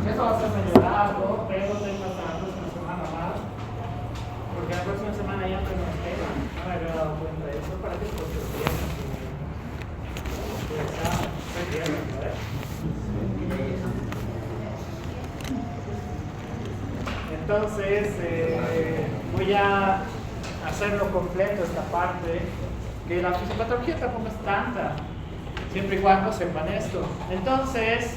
Eso va a ser medio largo, pero tengo hasta la próxima semana más. Porque la próxima semana ya tengo un tema. No me había dado cuenta de eso. ¿Para qué? Porque el viernes. El viernes, ¿verdad? Entonces, voy a hacerlo completo esta parte, que la fisiopatología tampoco es tanta, siempre y cuando sepan esto. Entonces,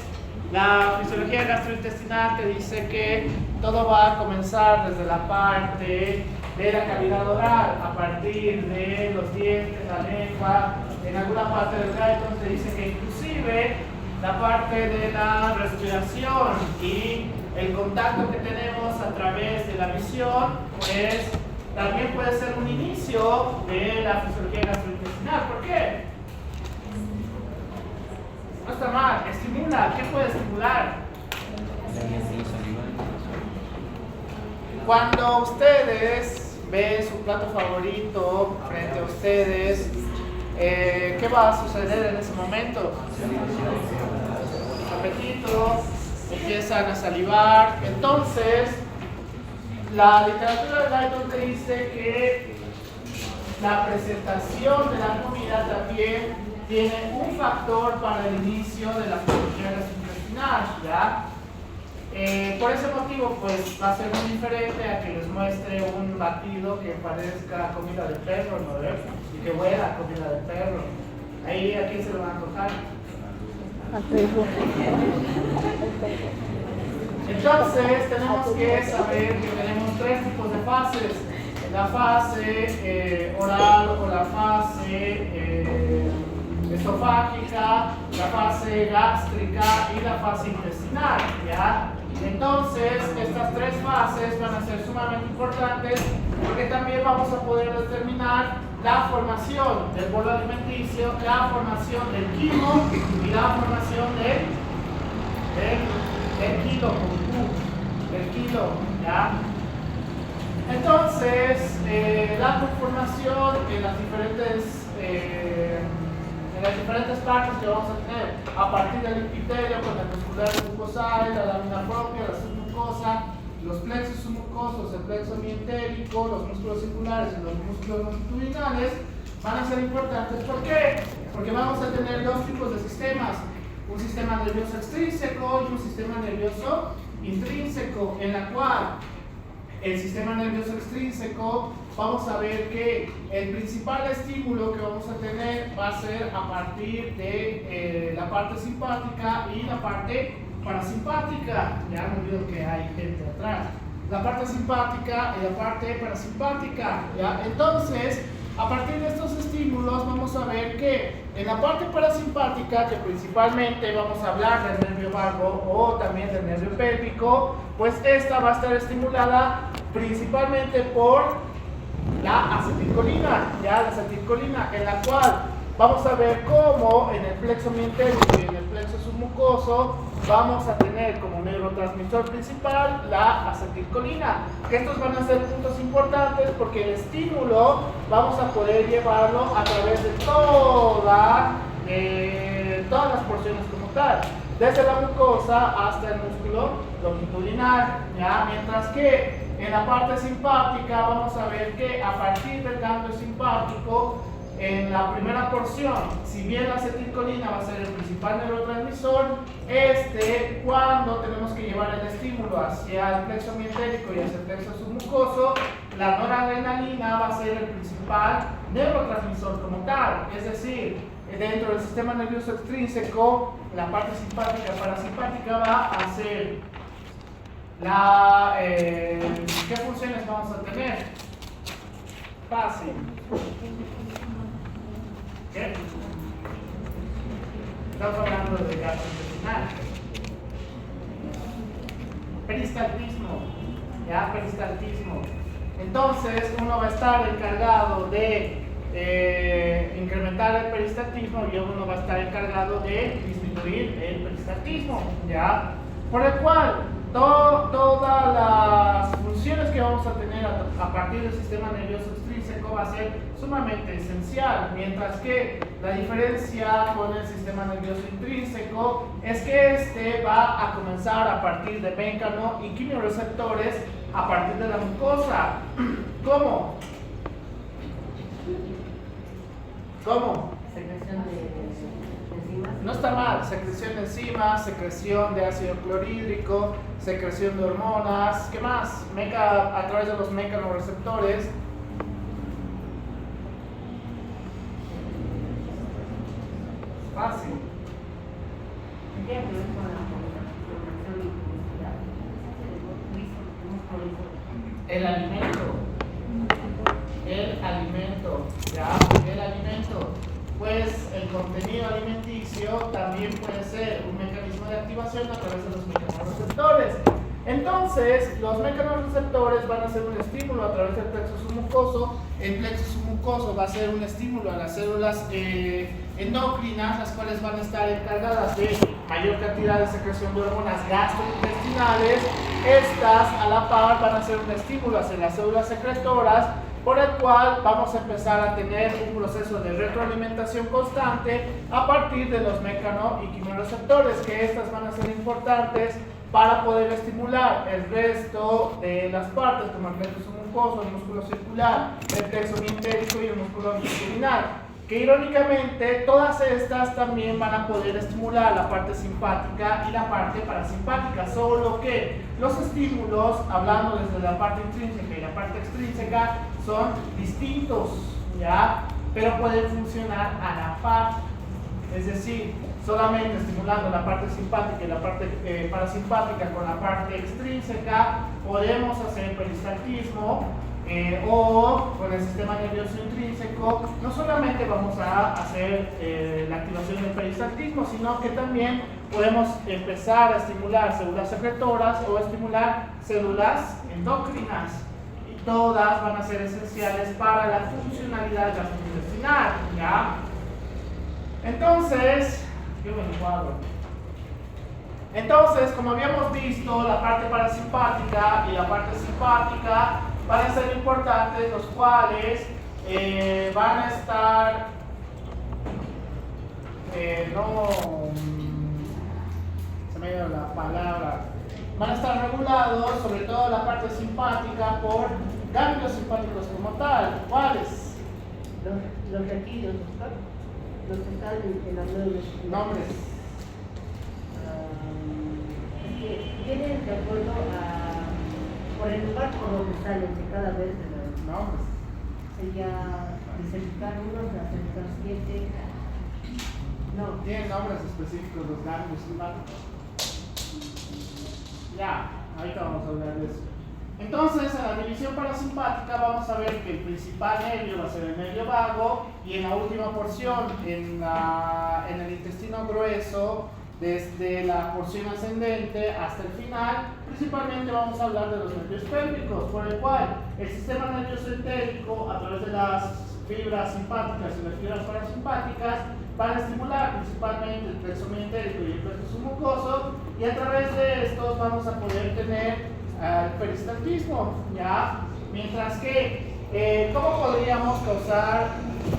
la fisiología gastrointestinal te dice que todo va a comenzar desde la parte de la cavidad oral, a partir de los dientes, la lengua, en alguna parte del gaitón te dice que inclusive la parte de la respiración y el contacto que tenemos a través de la visión, pues también puede ser un inicio de la fisiología gastrointestinal. ¿Por qué? No está mal, estimula. ¿Qué puede estimular? Cuando ustedes ven su plato favorito frente a ustedes, ¿qué va a suceder en ese momento? Apetito, empiezan a salivar. Entonces, la literatura de Guyton te dice que la presentación de la comida también tiene un factor para el inicio de la fisiología gastrointestinal, ¿ya? Por ese motivo, pues va a ser muy diferente a que les muestre un batido que parezca comida de perro, ¿no? Y que huela a comida de perro. Ahí, ¿a quién se lo van a antojar? Entonces, tenemos que saber que tenemos tres tipos de fases: la fase oral o la fase esofágica, la fase gástrica y la fase intestinal, ¿ya? Entonces, estas tres fases van a ser sumamente importantes porque también vamos a poder determinar la formación del bolo alimenticio, la formación del quimo y la formación del kilo con Q, del kilo, ¿ya? Entonces, la conformación en las diferentes partes que vamos a tener, a partir del epitelio, con el muscular mucosal, la lámina propia, la submucosa, los plexos submucosos, el plexo mientérico, los músculos circulares y los músculos longitudinales, van a ser importantes. ¿Por qué? Porque vamos a tener dos tipos de sistemas: un sistema nervioso extrínseco y un sistema nervioso intrínseco, en la cual el sistema nervioso extrínseco, vamos a ver que el principal estímulo que vamos a tener va a ser a partir de la parte simpática y la parte parasimpática. Ya me olvido que hay gente atrás. La parte simpática y la parte parasimpática, ¿ya? Entonces, a partir de estos estímulos vamos a ver que en la parte parasimpática, que principalmente vamos a hablar del nervio vago o también del nervio pélvico, pues esta va a estar estimulada principalmente por la acetilcolina, ya la acetilcolina, en la cual vamos a ver cómo en el plexo mientérico y en el plexo submucoso vamos a tener como neurotransmisor principal la acetilcolina. Que estos van a ser puntos importantes porque el estímulo vamos a poder llevarlo a través de todas las porciones como tal, desde la mucosa hasta el músculo longitudinal, ¿ya? Mientras que en la parte simpática vamos a ver que a partir del ganglio simpático, en la primera porción, si bien la acetilcolina va a ser el principal neurotransmisor, cuando tenemos que llevar el estímulo hacia el plexo mientérico y hacia el plexo submucoso, la noradrenalina va a ser el principal neurotransmisor como tal. Es decir, dentro del sistema nervioso extrínseco, la parte simpática y parasimpática va a ser ¿qué funciones vamos a tener? Fácil. ¿Qué? Estamos hablando de gastrointestinal. Peristaltismo. ¿Ya? Peristaltismo. Entonces, uno va a estar encargado de incrementar el peristaltismo y uno va a estar encargado de disminuir el peristaltismo, ¿ya? Por el cual, todas las funciones que vamos a tener a partir del sistema nervioso extrínseco va a ser sumamente esencial, mientras que la diferencia con el sistema nervioso intrínseco es que este va a comenzar a partir de mécano y quimiorreceptores a partir de la mucosa. ¿Cómo? Secreción de enzimas. No está mal, secreción de enzimas, secreción de ácido clorhídrico, secreción de hormonas, ¿qué más? A través de los mecanorreceptores. Fácil. Tendría que ver con la formación y El alimento. ¿Ya? El alimento. Pues el contenido alimenticio también puede ser un mecanismo de activación a través de los mecanorreceptores. Entonces, los mecanorreceptores van a ser un estímulo a través del plexo submucoso. El plexo submucoso va a ser un estímulo a las células endocrinas, las cuales van a estar encargadas de mayor cantidad de secreción de hormonas gastrointestinales. Estas, a la par, van a ser un estímulo hacia las células secretoras, por el cual vamos a empezar a tener un proceso de retroalimentación constante a partir de los mecano y quimiorreceptores, que estas van a ser importantes para poder estimular el resto de las partes, como el plexo submucoso, el músculo circular, el plexo mientérico y el músculo longitudinal, que irónicamente todas estas también van a poder estimular la parte simpática y la parte parasimpática, solo que los estímulos, hablando desde la parte intrínseca y la parte extrínseca, son distintos, ¿ya? Pero pueden funcionar a la par, es decir, solamente estimulando la parte simpática y la parte parasimpática con la parte extrínseca podemos hacer peristaltismo, o con el sistema nervioso intrínseco. No solamente vamos a hacer la activación del peristaltismo, sino que también podemos empezar a estimular células secretoras o estimular células endocrinas, y todas van a ser esenciales para la funcionalidad gastrointestinal, ¿ya? Entonces, qué buen cuadro. Entonces, como habíamos visto, la parte parasimpática y la parte simpática van a ser importantes, los cuales van a estar se me ha ido la palabra, van a estar regulados, sobre todo la parte simpática, por ganglios simpáticos como tal. ¿Cuáles? Los de aquí, los que están en las neuronas. Nombres. Es que vienen de acuerdo a por el lugar por donde salen de cada vez de los Nombres. sería de cervical 1 a cervical 7. No. Tienen nombres específicos los ganglios simpáticos. Ya, ahorita vamos a hablar de eso. Entonces, en la división parasimpática vamos a ver que el principal nervio va a ser el nervio vago, y en la última porción, en el intestino grueso, desde la porción ascendente hasta el final, principalmente vamos a hablar de los nervios pélvicos, por el cual el sistema nervioso entérico, a través de las fibras simpáticas y las fibras parasimpáticas, van a estimular principalmente el plexo mientérico y el plexo submucoso, y a través de estos vamos a poder tener el peristaltismo, ¿ya? Mientras que, ¿cómo podríamos causar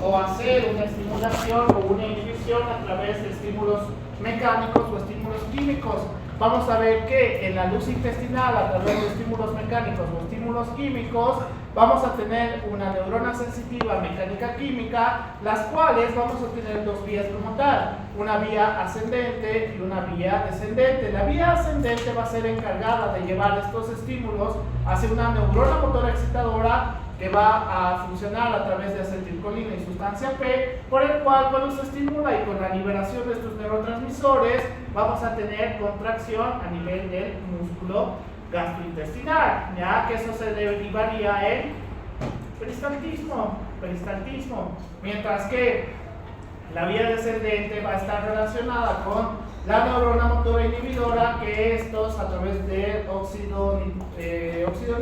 o hacer una estimulación o una inhibición a través de estímulos mecánicos o estímulos químicos? Vamos a ver que en la luz intestinal, a través de estímulos mecánicos o estímulos químicos, vamos a tener una neurona sensitiva mecánica química, las cuales vamos a tener dos vías como tal, una vía ascendente y una vía descendente. La vía ascendente va a ser encargada de llevar estos estímulos hacia una neurona motora excitadora, que va a funcionar a través de acetilcolina y sustancia P, por el cual cuando se estimula y con la liberación de estos neurotransmisores vamos a tener contracción a nivel del músculo gastrointestinal, ya que eso se derivaría en peristaltismo, mientras que la vía descendente va a estar relacionada con la neurona motora inhibidora, que estos a través del óxido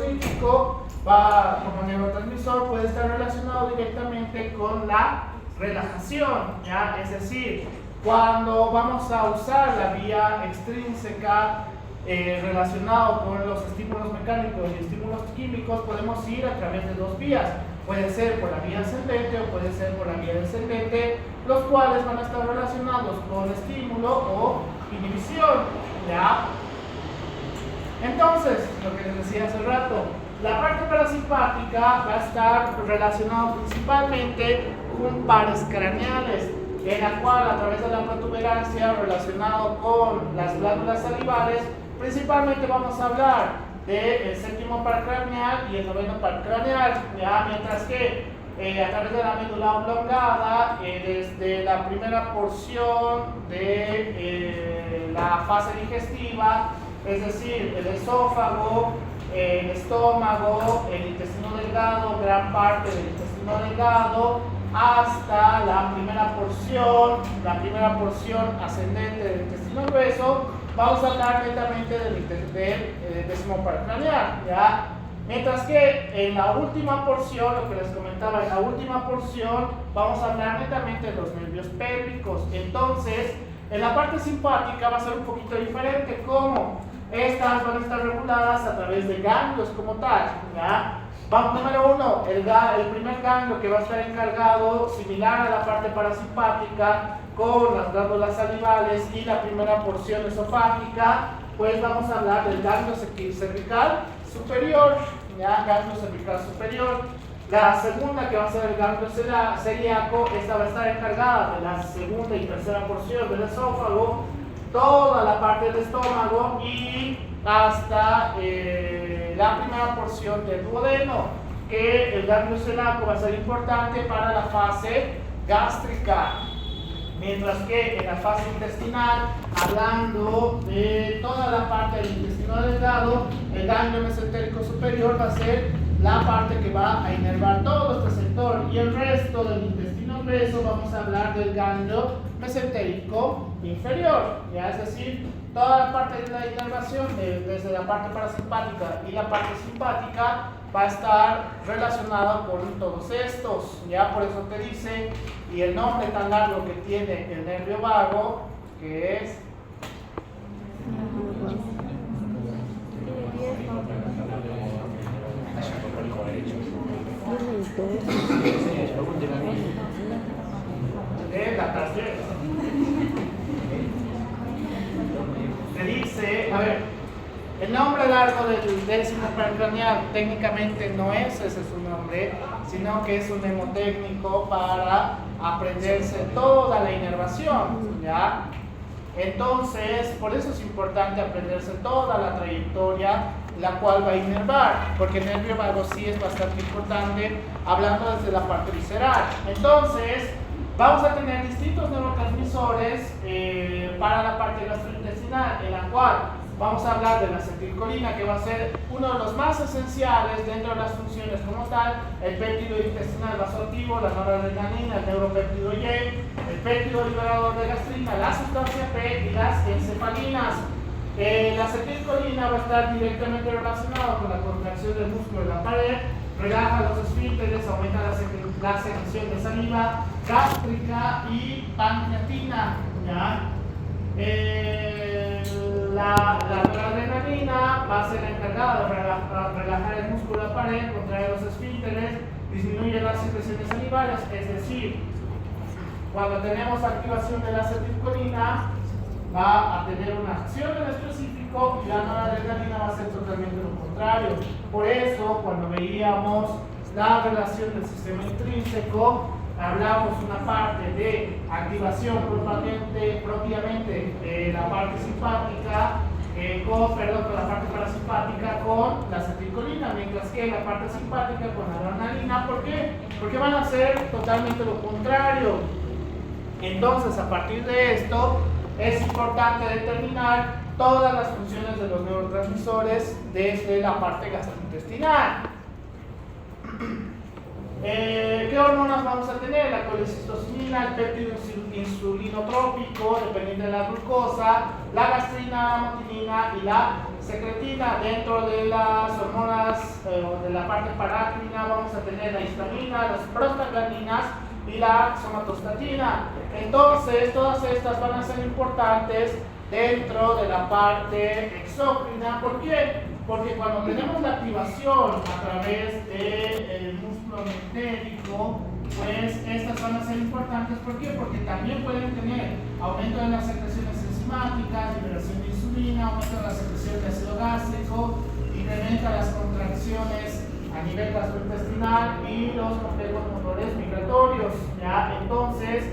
nítrico va como neurotransmisor, puede estar relacionado directamente con la relajación, ¿ya? Es decir, cuando vamos a usar la vía extrínseca relacionado con los estímulos mecánicos y estímulos químicos, podemos ir a través de dos vías. Puede ser por la vía ascendente o puede ser por la vía descendente, los cuales van a estar relacionados con estímulo o inhibición, ¿ya? Entonces, lo que les decía hace rato, la parte parasimpática va a estar relacionada principalmente con pares craneales, en la cual a través de la protuberancia relacionado con las glándulas salivales, principalmente vamos a hablar del séptimo par craneal y el noveno par craneal, ¿ya? Mientras que a través de la médula oblongada, desde la primera porción de la fase digestiva, es decir, el esófago, el estómago, el intestino delgado, gran parte del intestino delgado, hasta la primera porción ascendente del intestino grueso, vamos a hablar netamente del décimo par craneal, ¿ya? Mientras que en la última porción, lo que les comentaba, en la última porción vamos a hablar netamente de los nervios pélvicos. Entonces, en la parte simpática va a ser un poquito diferente. ¿Cómo? Estas van a estar reguladas a través de ganglios como tal, ¿ya? Número uno, el primer ganglio que va a estar encargado, similar a la parte parasimpática, con las glándulas salivales y la primera porción esofágica, pues vamos a hablar del ganglio cervical superior, ¿ya? Ganglio cervical superior. La segunda, que va a ser el ganglio celíaco, esta va a estar encargada de la segunda y tercera porción del esófago, toda la parte del estómago y hasta la primera porción del duodeno, que el ganglio celíaco va a ser importante para la fase gástrica. Mientras que en la fase intestinal, hablando de toda la parte del intestino delgado, el ganglio mesentérico superior va a ser la parte que va a inervar todo este sector, y el resto del intestino grueso vamos a hablar del ganglio mesentérico inferior, ¿ya? Es decir, toda la parte de la inervación desde la parte parasimpática y la parte simpática va a estar relacionada con todos estos, ya por eso te dice, y el nombre tan largo que tiene el nervio vago, que es la trasera. Te dice, a ver, el nombre largo del décimo par craneal técnicamente no es ese su nombre, sino que es un mnemotécnico para aprenderse toda la inervación, ¿ya? Entonces, por eso es importante aprenderse toda la trayectoria, la cual va a inervar, porque el nervio vago sí es bastante importante, hablando desde la parte visceral. Entonces, vamos a tener distintos neurotransmisores para la parte gastrointestinal, en la cual vamos a hablar de la acetilcolina, que va a ser uno de los más esenciales dentro de las funciones como tal, el péptido intestinal vasoactivo, la noradrenalina, el neuropéptido Y, el péptido liberador de gastrina, la sustancia P y las encefalinas. La acetilcolina va a estar directamente relacionada con la contracción del músculo de la pared, relaja los esfínteres, aumenta la secreción de saliva gástrica y pancreatina, ¿ya? La noradrenalina va a ser encargada de relajar el músculo de la pared, contraer los esfínteres, disminuye las secreciones salivales, es decir, cuando tenemos activación de la acetilcolina va a tener una acción en específico y la noradrenalina va a ser totalmente lo contrario. Por eso, cuando veíamos la relación del sistema intrínseco, hablamos una parte de activación propiamente de la parte simpática, con la parte parasimpática con la acetilcolina, mientras que la parte simpática con la adrenalina. ¿Por qué? Porque van a ser totalmente lo contrario. Entonces, a partir de esto, es importante determinar todas las funciones de los neurotransmisores desde la parte gastrointestinal. ¿Qué hormonas vamos a tener? La colecistocina, el péptido insulinotrópico, dependiente de la glucosa, la gastrina, la motilina y la secretina. Dentro de las hormonas de la parte parácrina vamos a tener la histamina, las prostaglandinas y la somatostatina. Entonces, todas estas van a ser importantes dentro de la parte exócrina. ¿Por qué? Porque cuando tenemos la activación a través del músculo metérico, pues estas van a ser importantes. ¿Por qué? Porque también pueden tener aumento de las secreciones enzimáticas, liberación de insulina, aumento de la secreción de ácido gástrico, incrementa las contracciones a nivel gastrointestinal y los complejos motores migratorios, ¿ya? Entonces,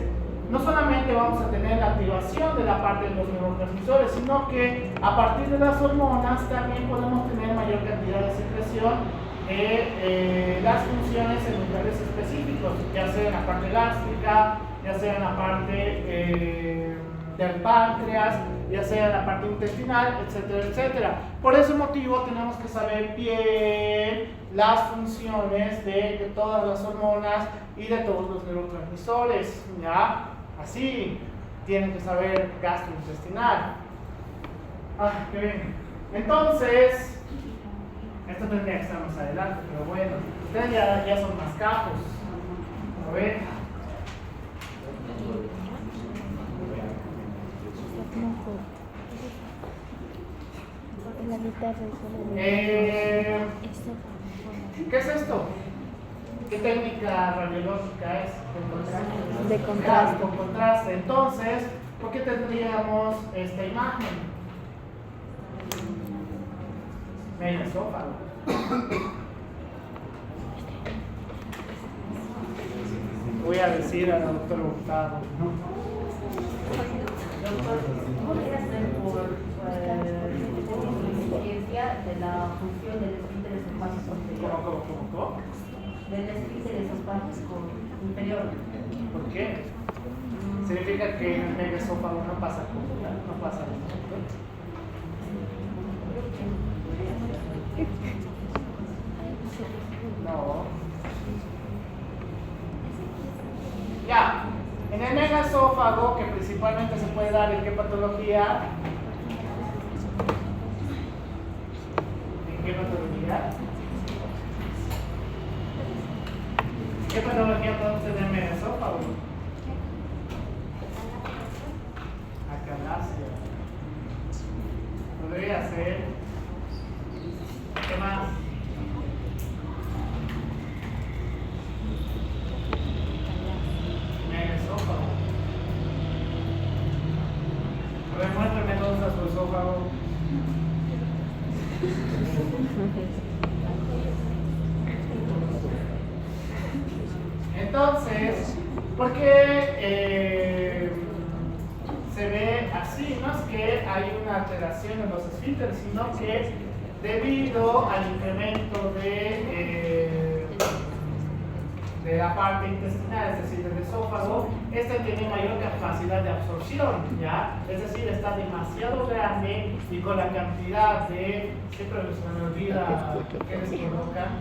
no solamente vamos a tener la activación de la parte de los neurotransmisores, sino que a partir de las hormonas también podemos tener mayor cantidad de secreción de las funciones en lugares específicos, ya sea en la parte gástrica, ya sea en la parte del páncreas, ya sea en la parte intestinal, etcétera, etcétera. Por ese motivo tenemos que saber bien las funciones de todas las hormonas y de todos los neurotransmisores, ¿ya? Así, tienen que saber gastrointestinal. Qué bien. Entonces, esto tendría que estar más adelante, pero bueno, ustedes ya son más capos. A ver. ¿Qué es esto? ¿Qué técnica radiológica es? De contraste. Con contraste. Entonces, ¿por qué tendríamos esta imagen? Medio esófago. Voy a decir al doctor Hurtado, ¿no? Doctor, ¿cómo podría ser por insuficiencia de la función del esfínter esofágico inferior? ¿Cómo? Del esfínter esofágico inferior. ¿Por qué? Significa que en el megaesófago no pasa comida, no pasa alimento. No. Ya, en el megaesófago, que principalmente se puede dar en qué patología. ¿En qué patología? ¿Qué patología podemos tener en el megaesófago? Acalasia. Podría ser. ¿Qué más? Megaesófago. A ver, muéstrame todos a su esófago. Entonces, ¿por qué se ve así? No es que hay una alteración en los esfínteres, sino que debido al incremento de la parte intestinal, es decir, del esófago, este tiene mayor capacidad de absorción, ¿ya? Es decir, está demasiado grande y con la cantidad de... Siempre se me olvida qué les colocan.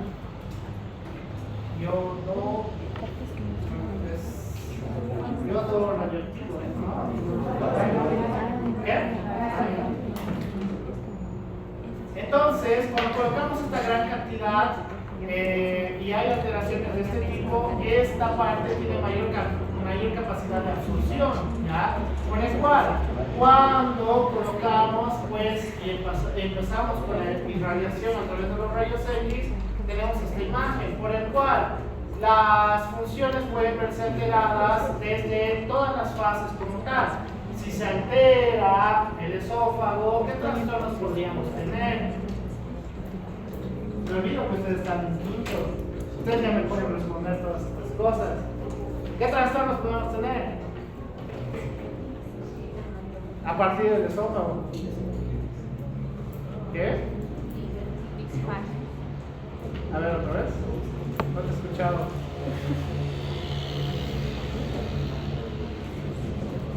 Yodo radioactivo, ¿no? ¿Qué? Entonces, cuando colocamos esta gran cantidad y hay alteraciones de este tipo, esta parte tiene mayor capacidad de absorción, ¿ya? Con el cual, cuando colocamos, pues, y empezamos con la irradiación a través de los rayos X, tenemos esta imagen, por el cual las funciones pueden verse alteradas desde todas las fases como tal. Si se altera el esófago, ¿qué trastornos podríamos tener? Me olvido que ustedes están en quinto. Ustedes ya me pueden responder todas estas cosas. ¿Qué trastornos podemos tener? A partir del esófago. ¿Qué? A ver, otra vez. No te he escuchado.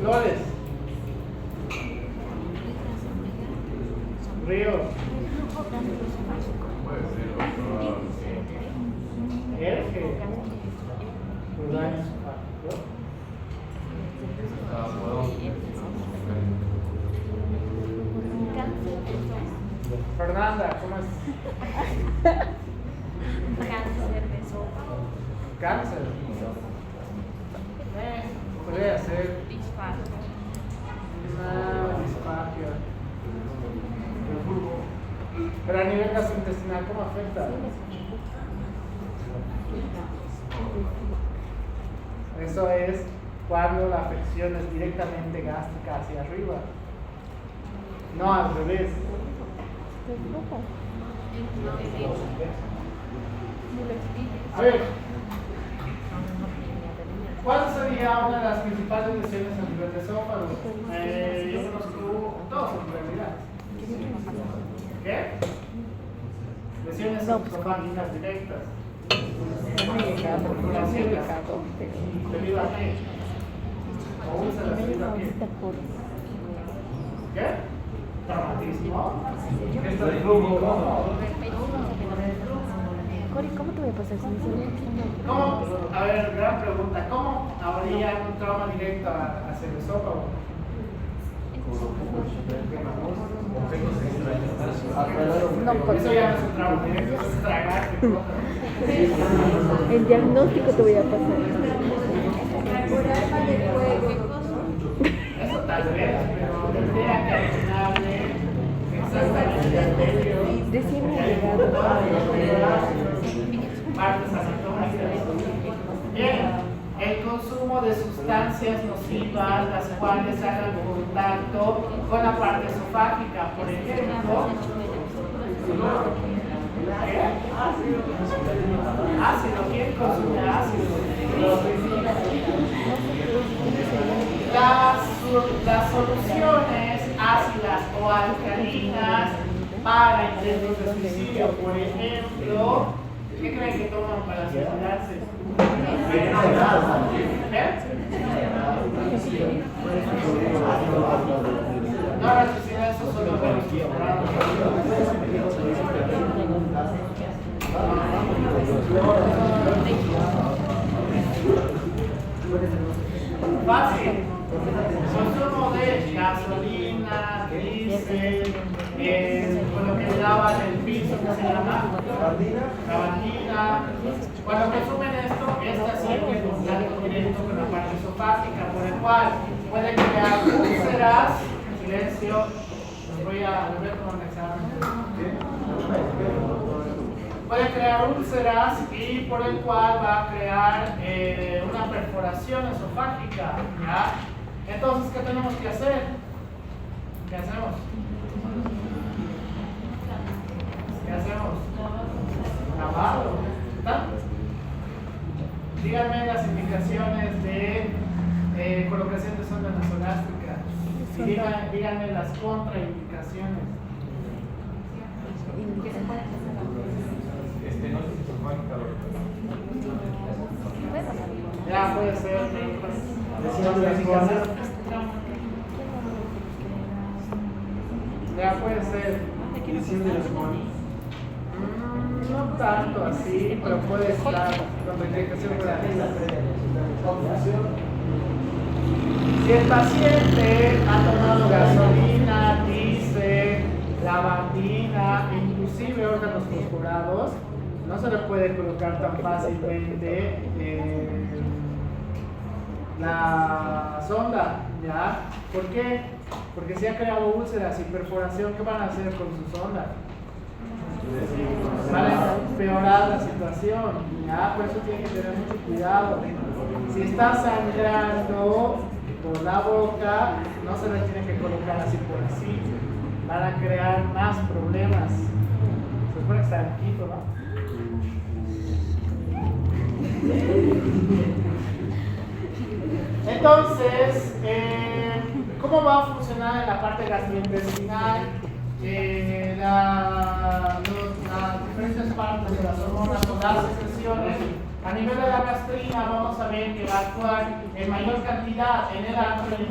Flores. Ríos. Eje. Daño esofágico. Fernanda, ¿cómo es? Cáncer. Podría ser. disfagia, el bulbo. Pero a nivel gastrointestinal, ¿cómo afecta? Eso es cuando la afección es directamente gástrica hacia arriba, no al revés. A ver, ¿cuál sería una de las principales lesiones a nivel de esófago? Yo conozco dos en realidad. ¿Qué? Lesiones esofágicas directas. ¿Debido a qué? ¿O úlceras debido a qué? ¿Qué? ¿Traumatismo? ¿Esto de flujo? Cori, ¿cómo te voy a pasar sin eso? ¿Cómo? A ver, gran pregunta. ¿Cómo habría un trauma directo hacia el esófago? Eso ya no es un trauma directo, eso es tragar. El diagnóstico te voy a pasar. Eso tal vez, pero tendría que adivinarle exactamente el medio. Recién me ha llegado. Partes anatómicas. Bien, el consumo de sustancias nocivas, las cuales hagan contacto con la parte esofágica, por ejemplo, ¿qué? Ácido, ¿quién consume ácido? Las soluciones ácidas o alcalinas para intentos de suicidio, por ejemplo, ¿qué creen que toman para suicidarse? No, la suicida, eso solo para los fácil. Consumo de gasolina, diésel, con lo que le daban el piso, que se llama lavandina. Cuando consumen esto, esta siempre es contacto directo con la parte esofágica, por el cual puede crear úlceras. Silencio, les voy a tomar un examen. Puede crear úlceras y por el cual va a crear una perforación esofágica, ¿ya? Entonces, ¿qué tenemos que hacer? ¿Qué hacemos? ¿Qué hacemos? Lavado. ¿Está? Díganme las indicaciones de colocación de sonda nasogástrica. Y díganme las contraindicaciones. Ya puede ser. Ya puede ser. No tanto así, pero puede estar con indicación relativa. Si el paciente ha tomado gasolina, diésel, lavandina, inclusive órganos fosforados, no se le puede colocar tan fácilmente la sonda, ¿ya? ¿Por qué? Porque si ha creado úlceras y perforación, ¿qué van a hacer con su sonda? Van a empeorar la situación, ¿ya? Por eso tiene que tener mucho cuidado. Si está sangrando por la boca, no se le tiene que colocar así por así. Van a crear más problemas. Se supone que está quito, ¿no? Entonces, ¿cómo va a funcionar en la parte gastrointestinal? Las diferentes partes de las hormonas o las secreciones. A nivel de la gastrina vamos a ver que va a actuar en mayor cantidad en el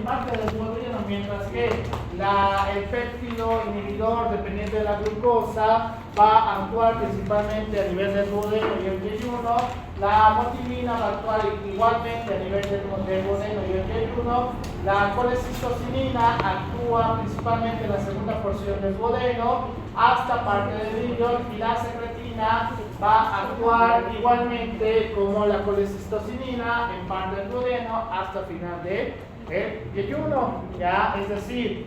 parte del duodeno, mientras que el péptido inhibidor dependiente de la glucosa va a actuar principalmente a nivel del duodeno y el yeyuno. La motilina va a actuar igualmente a nivel del duodeno y el yeyuno. La colecistocinina actúa principalmente en la segunda porción del duodeno hasta parte del ilion, y la secretina va a actuar igualmente como la colecistocinina en parte del duodeno hasta final del yeyuno, ¿ya? Es decir,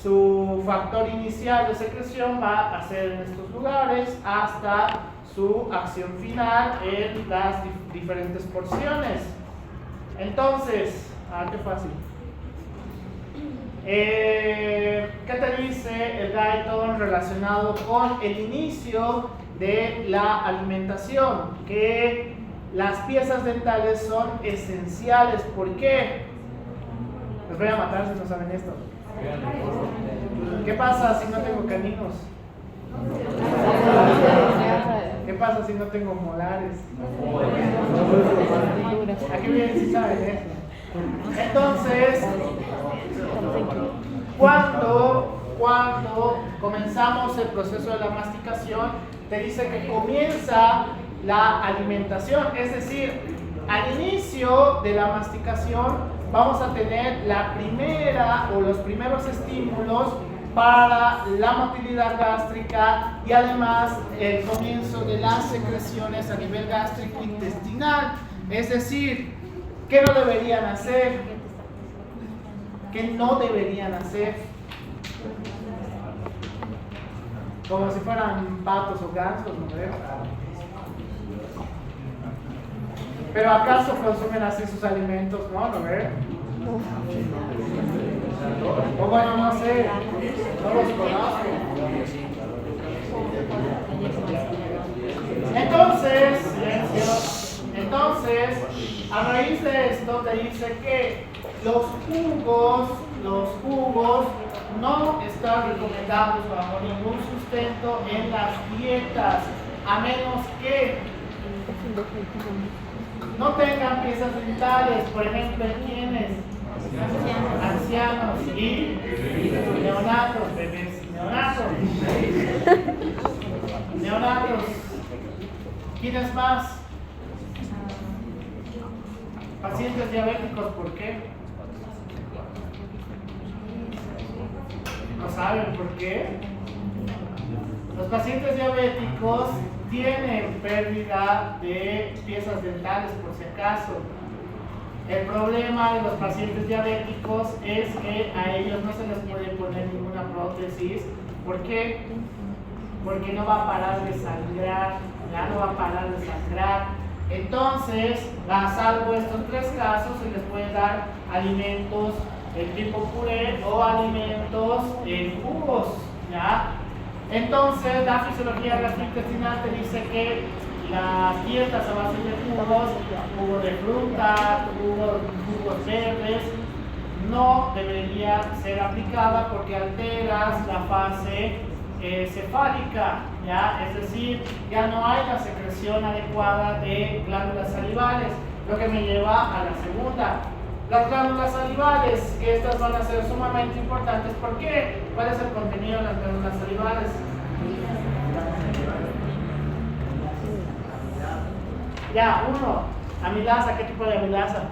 su factor inicial de secreción va a ser en estos lugares hasta su acción final en las diferentes porciones. Entonces, qué fácil. ¿Qué te dice el Guyton relacionado con el inicio de la alimentación? Que las piezas dentales son esenciales. ¿Por qué? Les voy a matar si no saben esto. ¿Qué pasa si no tengo caninos? ¿Qué pasa si no tengo molares? Aquí bien si saben eso. Entonces, cuando comenzamos el proceso de la masticación, te dice que comienza la alimentación, es decir, al inicio de la masticación vamos a tener la primera o los primeros estímulos para la motilidad gástrica y además el comienzo de las secreciones a nivel gástrico intestinal, es decir, ¿qué no deberían hacer? ¿Qué no deberían hacer? Como si fueran patos o gansos, ¿no ves? Pero ¿acaso consumen así sus alimentos? No, ¿no ves? O bueno, no sé, no los conozco. Entonces, a raíz de esto te dice que los jugos no están recomendados bajo ningún sustento en las dietas, a menos que no tengan piezas dentales, por ejemplo, ¿en quiénes? Ancianos y neonatos, bebés, neonatos. ¿Quiénes más? Pacientes diabéticos, ¿por qué? ¿No saben por qué? Los pacientes diabéticos tienen pérdida de piezas dentales, por si acaso. El problema de los pacientes diabéticos es que a ellos no se les puede poner ninguna prótesis. ¿Por qué? Porque no va a parar de sangrar, ya no va a parar de sangrar. Entonces, salvo estos tres casos, se les puede dar alimentos en tipo puré o alimentos en jugos, ¿ya? Entonces, la fisiología gastrointestinal te dice que las dietas a base de jugos, jugo de fruta, jugos verdes, no debería ser aplicada porque alteras la fase cefálica, ¿ya? Es decir, ya no hay la secreción adecuada de glándulas salivales, lo que me lleva a la segunda. Las glándulas salivales, que estas van a ser sumamente importantes. ¿Por qué? ¿Cuál es el contenido de las glándulas salivales? Ya, uno, amilasa. ¿Qué tipo de amilasa?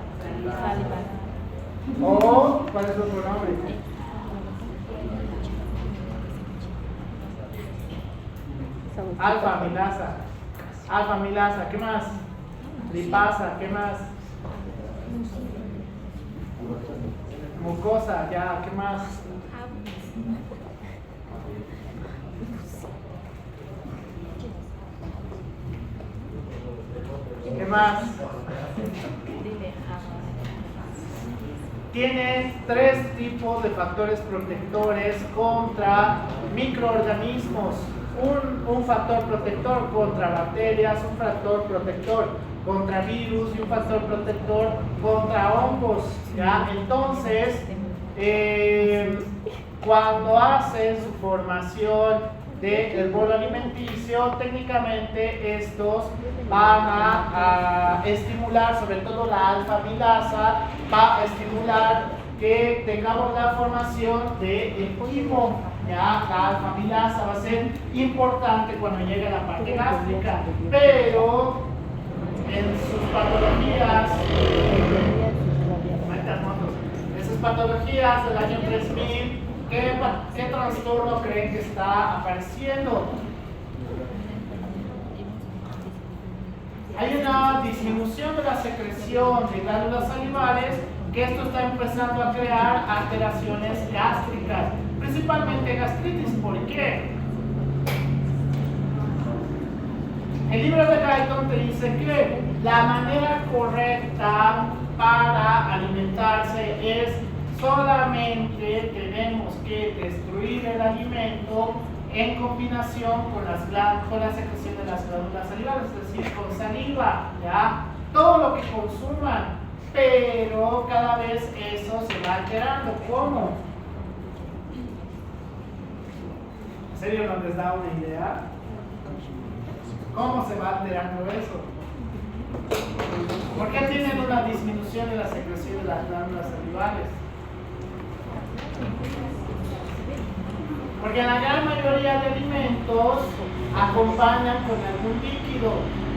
O, ¿cuál es otro nombre? Alfa amilasa, ¿qué más? Lipasa, ¿qué más? Mucosa, ya, ¿qué más? ¿Qué más? Tienen tres tipos de factores protectores contra microorganismos. Un factor protector contra bacterias, un factor protector contra virus y un factor protector contra hongos, ¿ya? Entonces, cuando hacen su formación del bolo alimenticio, técnicamente estos van a estimular, sobre todo la alfa amilasa, va a estimular que tengamos la formación de enzimo, ¿ya? La alfa amilasa va a ser importante cuando llegue a la parte gástrica, pero en sus patologías, del año 3000, ¿qué trastorno creen que está apareciendo? Hay una disminución de la secreción de glándulas salivales, que esto está empezando a crear alteraciones gástricas. principalmente gastritis. ¿Por qué? El libro de Guyton te dice que la manera correcta para alimentarse es solamente tenemos que destruir el alimento en combinación con la secreción de las glándulas salivales, es decir, con saliva, ¿ya? Todo lo que consuman, pero cada vez eso se va alterando. ¿Cómo? ¿En serio no les da una idea? ¿Cómo se va alterando eso? ¿Por qué tienen una disminución de la secreción de las glándulas salivales? Porque la gran mayoría de alimentos acompañan con algún líquido.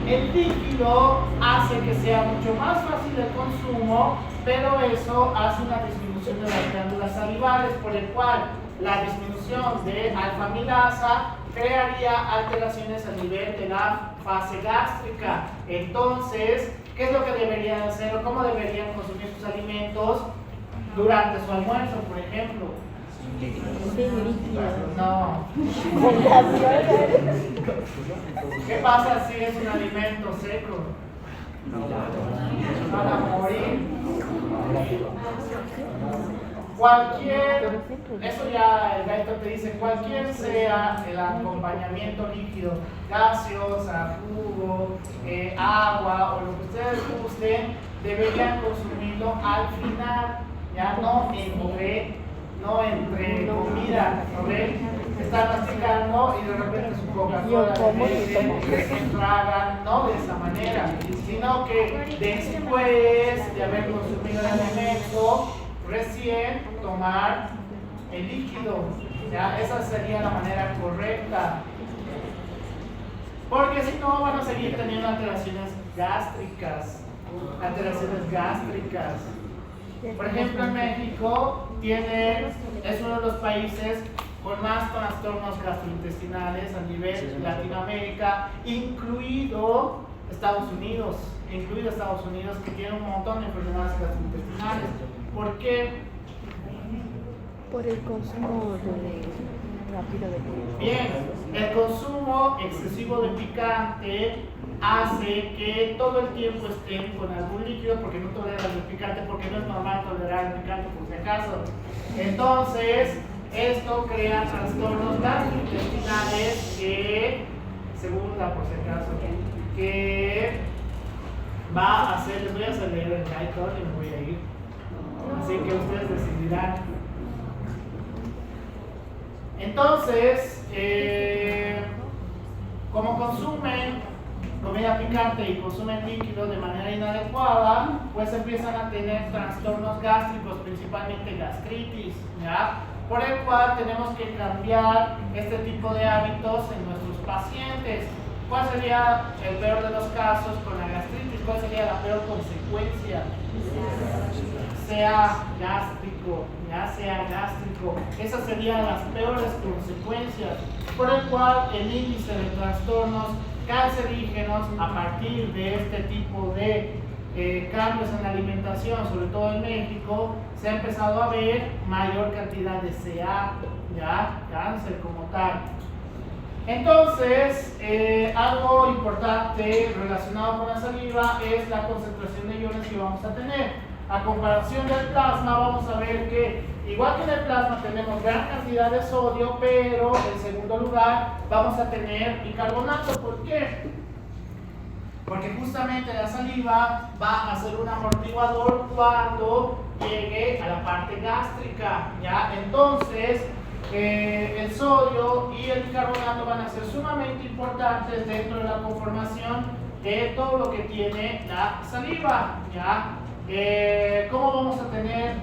El líquido hace que sea mucho más fácil el consumo, pero eso hace una disminución de las glándulas salivales, por el cual la disminución de alfa-amilasa crearía alteraciones a nivel de la fase gástrica. Entonces, ¿qué es lo que deberían hacer o cómo deberían consumir sus alimentos durante su almuerzo, por ejemplo? No. ¿Qué pasa si es un alimento seco? Van a morir. Eso ya el Guyton te dice, cualquier sea el acompañamiento líquido, gaseosa, jugo, agua o lo que ustedes gusten, deberían consumirlo al final, ya no entre comida, ¿no ven? Están masticando y de repente su Coca-Cola se tragan, no de esa manera, sino que después de haber consumido el alimento, recién tomar el líquido, ¿ya? Esa sería la manera correcta, porque si no van a seguir teniendo alteraciones gástricas. Por ejemplo, en México es uno de los países con más trastornos gastrointestinales a nivel Latinoamérica, incluido Estados Unidos, que tiene un montón de enfermedades gastrointestinales. ¿Por qué? Por el consumo rápido de picante. Bien, el consumo excesivo de picante hace que todo el tiempo estén con algún líquido porque no toleran el picante, porque no es normal tolerar el picante por si acaso. Entonces, esto crea trastornos gastrointestinales que, segunda por si acaso, que va a hacer, les voy a hacer leer el Guyton y me voy a ir. Así que ustedes decidirán. Entonces, como consumen comida picante y consumen líquido de manera inadecuada, pues empiezan a tener trastornos gástricos, principalmente gastritis, ¿ya? Por el cual tenemos que cambiar este tipo de hábitos en nuestros pacientes. ¿Cuál sería el peor de los casos con la gastritis? ¿Cuál sería la peor consecuencia? Sea gástrico. Esas serían las peores consecuencias, por el cual el índice de trastornos cancerígenos a partir de este tipo de cambios en la alimentación, sobre todo en México, se ha empezado a ver mayor cantidad de CA, ya, cáncer como tal. Entonces, algo importante relacionado con la saliva es la concentración de iones que vamos a tener. A comparación del plasma, vamos a ver que igual que en el plasma tenemos gran cantidad de sodio, pero en segundo lugar vamos a tener bicarbonato. ¿Por qué? Porque justamente la saliva va a ser un amortiguador cuando llegue a la parte gástrica, ¿ya? Entonces, el sodio y el bicarbonato van a ser sumamente importantes dentro de la conformación de todo lo que tiene la saliva, ¿ya? ¿Cómo vamos a tener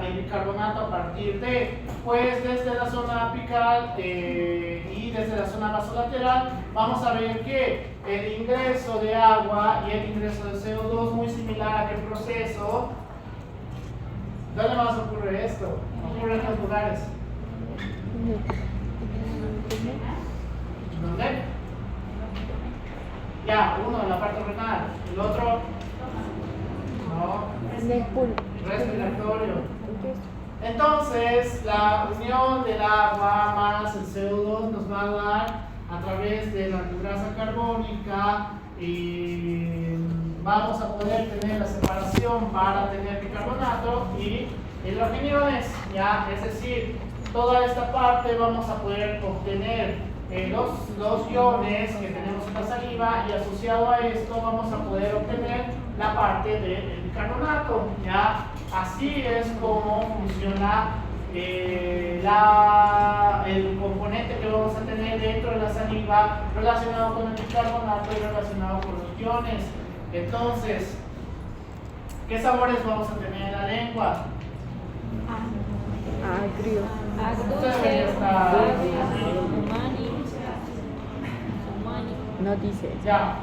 el bicarbonato a partir de? Pues desde la zona apical y desde la zona vasolateral vamos a ver que el ingreso de agua y el ingreso de CO2 muy similar a aquel proceso. ¿Dónde más ocurre esto? Ocurre en los lugares. ¿Dónde? Ya, uno en la parte renal, el otro no, En el pulpo. respiratorio. Entonces, la unión del agua más el CO2 nos va a dar a través de la anhidrasa carbónica y vamos a poder tener la separación para tener bicarbonato y hidrogeniones, ¿ya? Es decir, toda esta parte vamos a poder obtener los iones que tenemos en la saliva y asociado a esto vamos a poder obtener la parte del bicarbonato, ¿ya? Así es como funciona el componente que vamos a tener dentro de la saliva relacionado con el bicarbonato y relacionado con los iones. Entonces, ¿qué sabores vamos a tener en la lengua? Agrio. No dice. Ya.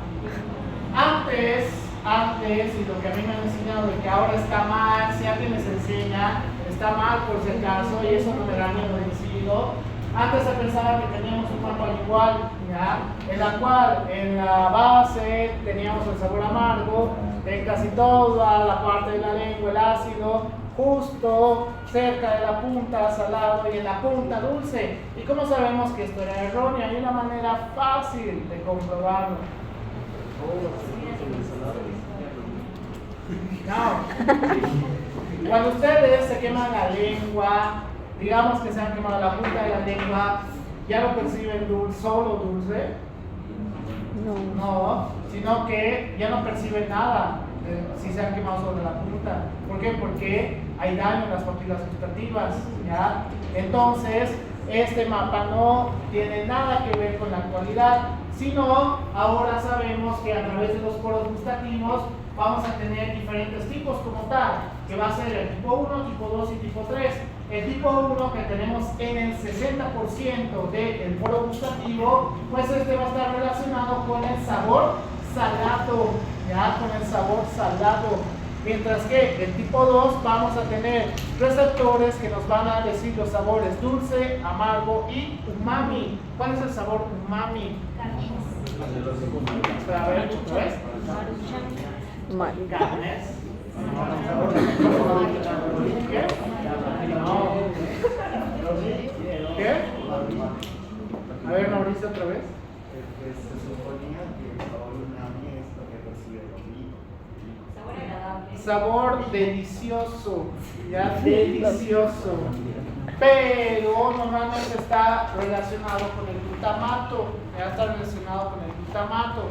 Antes, y lo que a mí me han enseñado de que ahora está mal, si alguien les enseña, está mal por si acaso, y eso no me da miedo decirlo. Antes se pensaba que teníamos un mapa igual, ¿ya? En la cual en la base teníamos el sabor amargo, en casi toda la parte de la lengua el ácido, justo cerca de la punta salado y en la punta dulce. ¿Y cómo sabemos que esto era erróneo? Hay una manera fácil de comprobarlo. No. Cuando ustedes se queman la lengua, digamos que se han quemado la punta de la lengua, ¿ya lo perciben solo dulce? No, sino que ya no perciben nada si se han quemado sobre la punta. ¿Por qué? Porque hay daño en las papilas gustativas, ¿ya? Entonces, este mapa no tiene nada que ver con la actualidad, sino ahora sabemos que a través de los poros gustativos vamos a tener diferentes tipos como tal, que va a ser el tipo 1, tipo 2 y tipo 3. El tipo 1 que tenemos en el 60% del poro gustativo, pues este va a estar relacionado con el sabor salado, ya, con el sabor salado. Mientras que el tipo 2 vamos a tener receptores que nos van a decir los sabores dulce, amargo y umami. ¿Cuál es el sabor umami? Espera, a ver, ¿otra vez? Carnes. ¿Qué? No. ¿Qué? A ver, Mauricio, otra vez. Se suponía que el sabor umami es lo que percibe el oído. Sabor agradable. Sabor delicioso, ya delicioso. Pero normalmente está relacionado con el glutamato, ya está relacionado con el glutamato.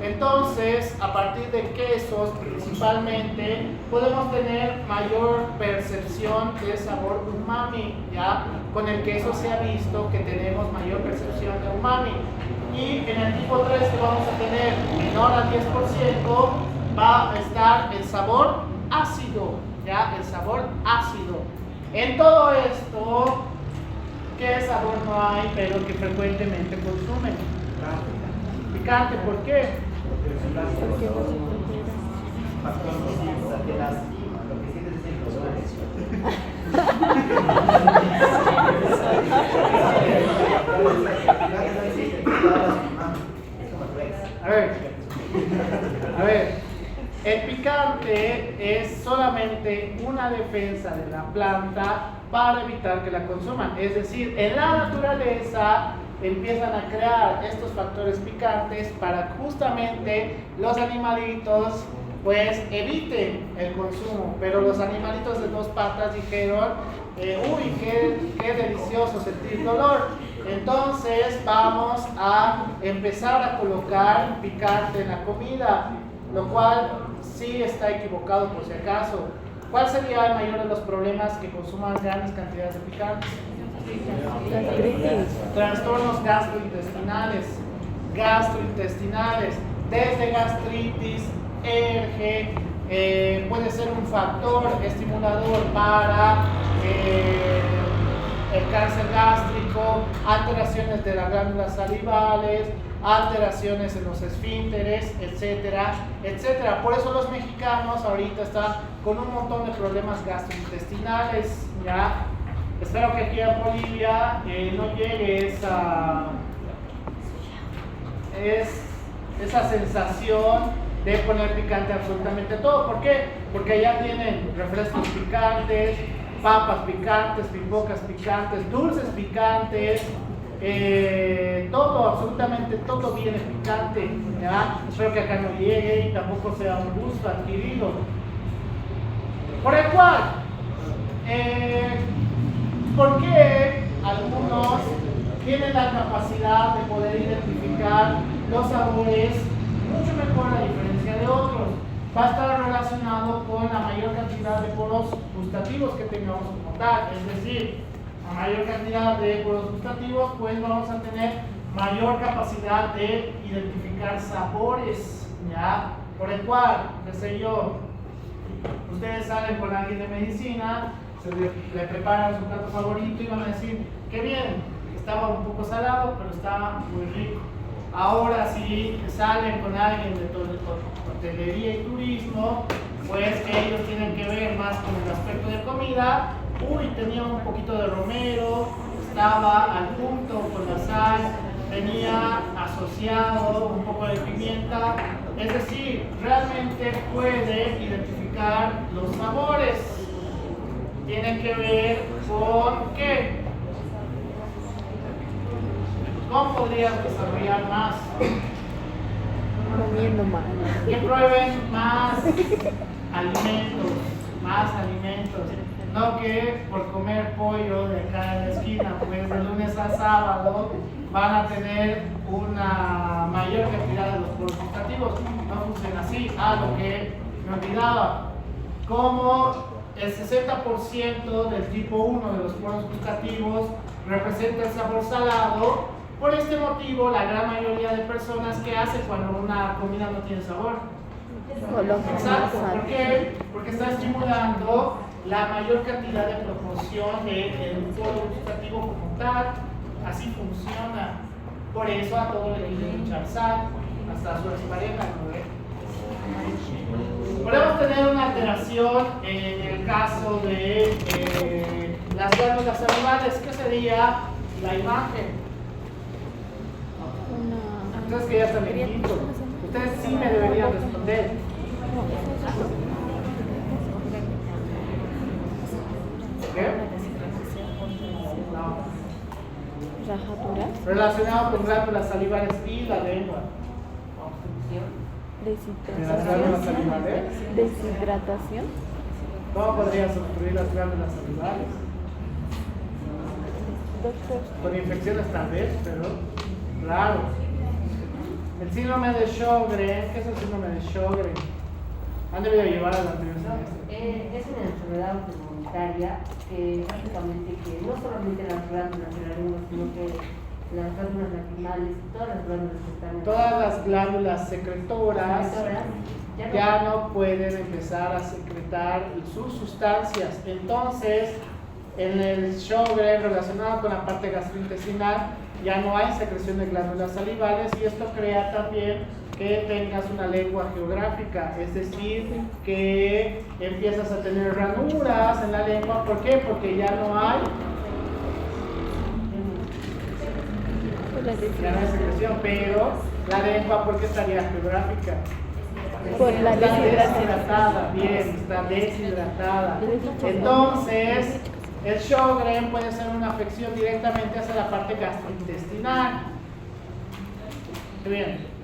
Entonces, a partir de quesos principalmente, podemos tener mayor percepción de sabor umami, ya. Con el queso se ha visto que tenemos mayor percepción de umami. Y en el tipo 3 que vamos a tener menor al 10%, va a estar el sabor ácido, ya, el sabor ácido. En todo esto, ¿qué sabor no hay, pero que frecuentemente consumen? Picante, ¿por qué? Porque no se factor que lastima, lo que sientes es el dolor. A ver, el picante es solamente una defensa de la planta para evitar que la consuman. Es decir, en la naturaleza empiezan a crear estos factores picantes para justamente los animalitos pues eviten el consumo, pero los animalitos de dos patas dijeron, uy, qué delicioso sentir dolor. Entonces vamos a empezar a colocar picante en la comida, lo cual sí está equivocado por si acaso. ¿Cuál sería el mayor de los problemas que consuman grandes cantidades de picante? Trastornos gastrointestinales, desde gastritis, puede ser un factor estimulador para el cáncer gástrico, alteraciones de las glándulas salivales, alteraciones en los esfínteres, etcétera, etcétera. Por eso los mexicanos ahorita están con un montón de problemas gastrointestinales, ¿ya? Espero que aquí en Bolivia no llegue esa sensación de poner picante absolutamente todo. ¿Por qué? Porque allá tienen refrescos picantes, papas picantes, pipocas picantes, dulces picantes, todo, absolutamente todo viene picante, ¿ya? Espero que acá no llegue y tampoco sea un gusto adquirido. Por el cual, ¿por qué algunos tienen la capacidad de poder identificar los sabores mucho mejor a diferencia de otros? Va a estar relacionado con la mayor cantidad de poros gustativos que tengamos como tal, es decir, a mayor cantidad de poros gustativos, pues vamos a tener mayor capacidad de identificar sabores, ¿ya? Por el cual, qué sé yo, ustedes salen con alguien de medicina, le preparan su plato favorito y van a decir, qué bien, estaba un poco salado, pero estaba muy rico. Ahora si salen con alguien de hotelería y turismo, pues que ellos tienen que ver más con el aspecto de comida. Uy, tenía un poquito de romero, estaba al punto con la sal, tenía asociado un poco de pimienta. Es decir, realmente puede identificar los sabores. Tiene que ver con qué. ¿Cómo podrías desarrollar más? Comiendo más. Que prueben más alimentos, no que por comer pollo de acá en la esquina, pues de lunes a sábado van a tener una mayor cantidad de los poros gustativos. No funciona así. Lo que me olvidaba, como el 60% del tipo 1 de los poros gustativos representa el sabor salado. Por este motivo, la gran mayoría de personas, ¿qué hace cuando una comida no tiene sabor? Exacto. ¿Por qué? Porque está estimulando la mayor cantidad de proporción del poro gustativo como tal. Así funciona. Por eso a todo le quieren echar sal, hasta a su expareja, ¿no ve? Podemos tener una alteración en el caso de las glándulas salivales. ¿Qué sería la imagen? Entonces que ya están en quinto. Ustedes sí me deberían responder. ¿Qué? Rajaduras. Relacionado con glándulas salivales y la lengua. ¿De las glándulas salivales? Deshidratación. ¿Cómo podrías obstruir las glándulas salivales? Doctor. Con infecciones tal vez, pero claro. El síndrome de Sjögren, ¿qué es el síndrome de Sjögren? ¿Han debido llevar a la universidad? Es una enfermedad autoinmunitaria que básicamente que no solamente las glándulas de la lengua, sino que las glándulas lacrimales y todas las glándulas que están en Todas las glándulas secretoras ya no pueden empezar a secretar sus sustancias. Entonces, en el Sjögren relacionado con la parte gastrointestinal, ya no hay secreción de glándulas salivales y esto crea también que tengas una lengua geográfica, es decir, que empiezas a tener ranuras en la lengua. ¿Por qué? Porque ya no hay secreción, pero la lengua, ¿por qué estaría geográfica? Por la Está deshidratación. deshidratada, bien, está deshidratada. Entonces, el Sjögren puede ser una afección directamente hacia la parte gastrointestinal. Bien.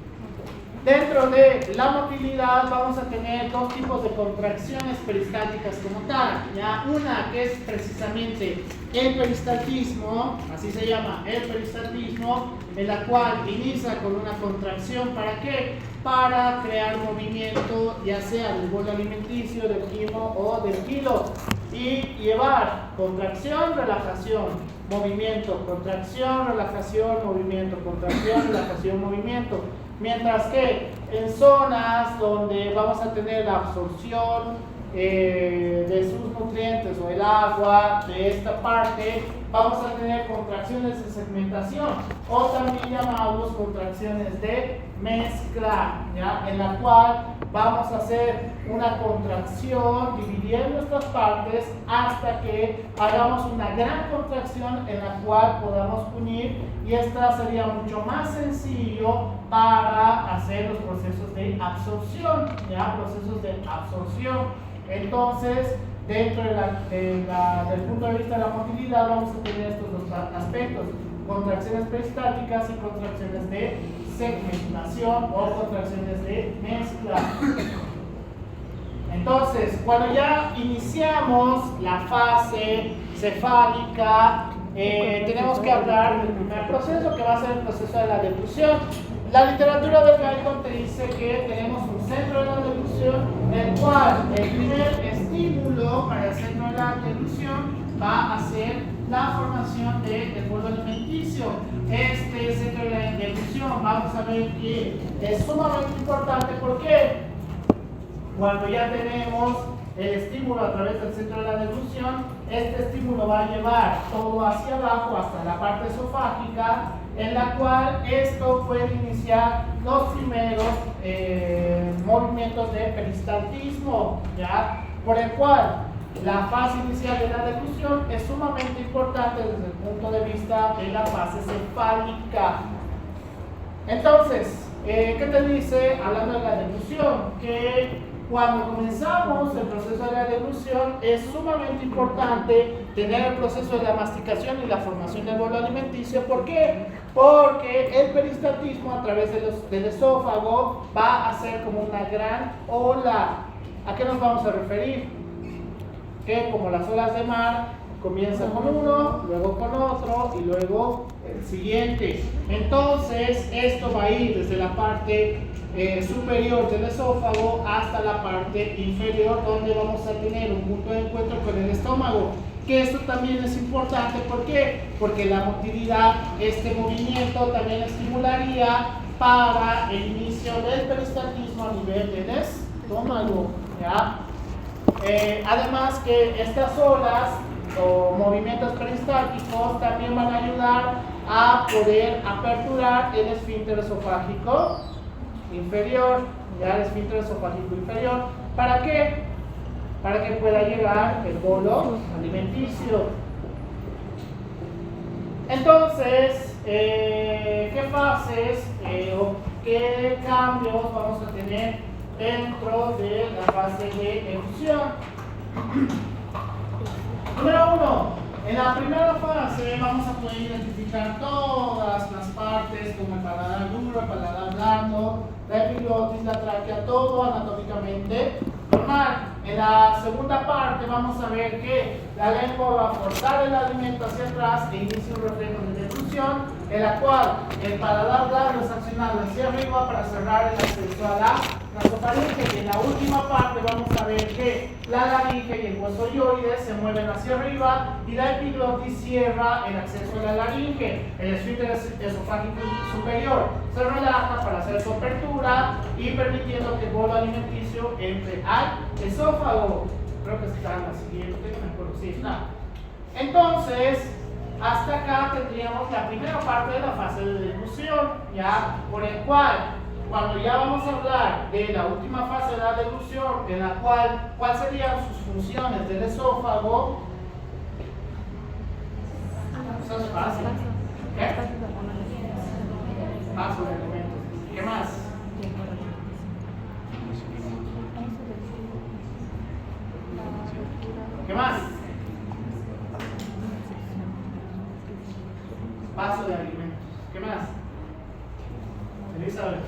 Dentro de la motilidad vamos a tener dos tipos de contracciones peristálticas como tal. ¿Ya? Una que es precisamente el peristaltismo, así se llama, el peristaltismo, en la cual inicia con una contracción. ¿Para qué? Para crear movimiento, ya sea del bolo alimenticio, del quimo o del kilo, y llevar contracción, relajación, movimiento, contracción, relajación, movimiento, contracción, relajación, movimiento. Mientras que en zonas donde vamos a tener la absorción de sus nutrientes o el agua de esta parte, vamos a tener contracciones de segmentación o también llamamos contracciones de mezcla, ¿ya? En la cual vamos a hacer una contracción dividiendo estas partes hasta que hagamos una gran contracción en la cual podamos unir, y esta sería mucho más sencillo para hacer los procesos de absorción, ¿ya? Procesos de absorción. Entonces, dentro del punto de vista de la motilidad vamos a tener estos dos aspectos: contracciones peristáticas y contracciones de segmentación o contracciones de mezcla. Entonces, cuando ya iniciamos la fase cefálica, tenemos que hablar del primer proceso, que va a ser el proceso de la deglución. La literatura del Guyton te dice que tenemos un centro de la deglución, el cual el primer estímulo para el centro de la deglución va a ser la formación del bolo alimenticio. Este centro de la deglución, vamos a ver que es sumamente importante. ¿Por qué? Cuando ya tenemos el estímulo a través del centro de la deglución, este estímulo va a llevar todo hacia abajo hasta la parte esofágica, en la cual esto puede iniciar los primeros movimientos de peristaltismo, ¿ya? Por el cual la fase inicial de la deglución es sumamente importante desde el punto de vista de la fase cefálica. Entonces, ¿qué te dice hablando de la deglución? Que cuando comenzamos el proceso de la deglución es sumamente importante tener el proceso de la masticación y la formación del bolo alimenticio. ¿Por qué? Porque el peristaltismo a través del esófago va a ser como una gran ola. ¿A qué nos vamos a referir? Que como las olas de mar, comienza con uno, luego con otro y luego el siguiente. Entonces esto va a ir desde la parte superior del esófago hasta la parte inferior, donde vamos a tener un punto de encuentro con el estómago. Que esto también es importante, ¿por qué? Porque la motilidad, este movimiento también estimularía para el inicio del peristaltismo a nivel del estómago, ¿ya? Además que estas olas o movimientos peristálticos también van a ayudar a poder aperturar el esfínter esofágico inferior, ya el esfínter esofágico inferior. ¿Para qué? Para que pueda llegar el bolo alimenticio. Entonces, ¿qué fases o qué cambios vamos a tener dentro de la fase de efusión? Número 1. En la primera fase vamos a poder identificar todas las partes como el paladar duro, el paladar blando, la epiglotis, la tráquea, todo anatómicamente normal. En la segunda parte vamos a ver que la lengua va a forzar el alimento hacia atrás e inicia un reflejo de deglución, en la cual el paladar blando es accionado hacia arriba para cerrar el acceso a la nasofaringe. Y en la última parte vamos a ver que la laringe y el hueso hyoide se mueven hacia arriba y la epiglotis cierra el acceso a la laringe. El esfínter esofágico superior se relaja para hacer su apertura y permitiendo que el bolo alimenticio entre al esófago. Creo que está en la siguiente, me acuerdo, sí, está. Entonces, hasta acá tendríamos la primera parte de la fase de deglución, ya, por el cual, cuando ya vamos a hablar de la última fase de la deglución, en la cual, ¿cuáles serían sus funciones del esófago? Eso es fácil. ¿Qué? Paso de elementos. ¿Qué más? ¿Qué más? Paso de alimentos. ¿Qué más? Elizabeth.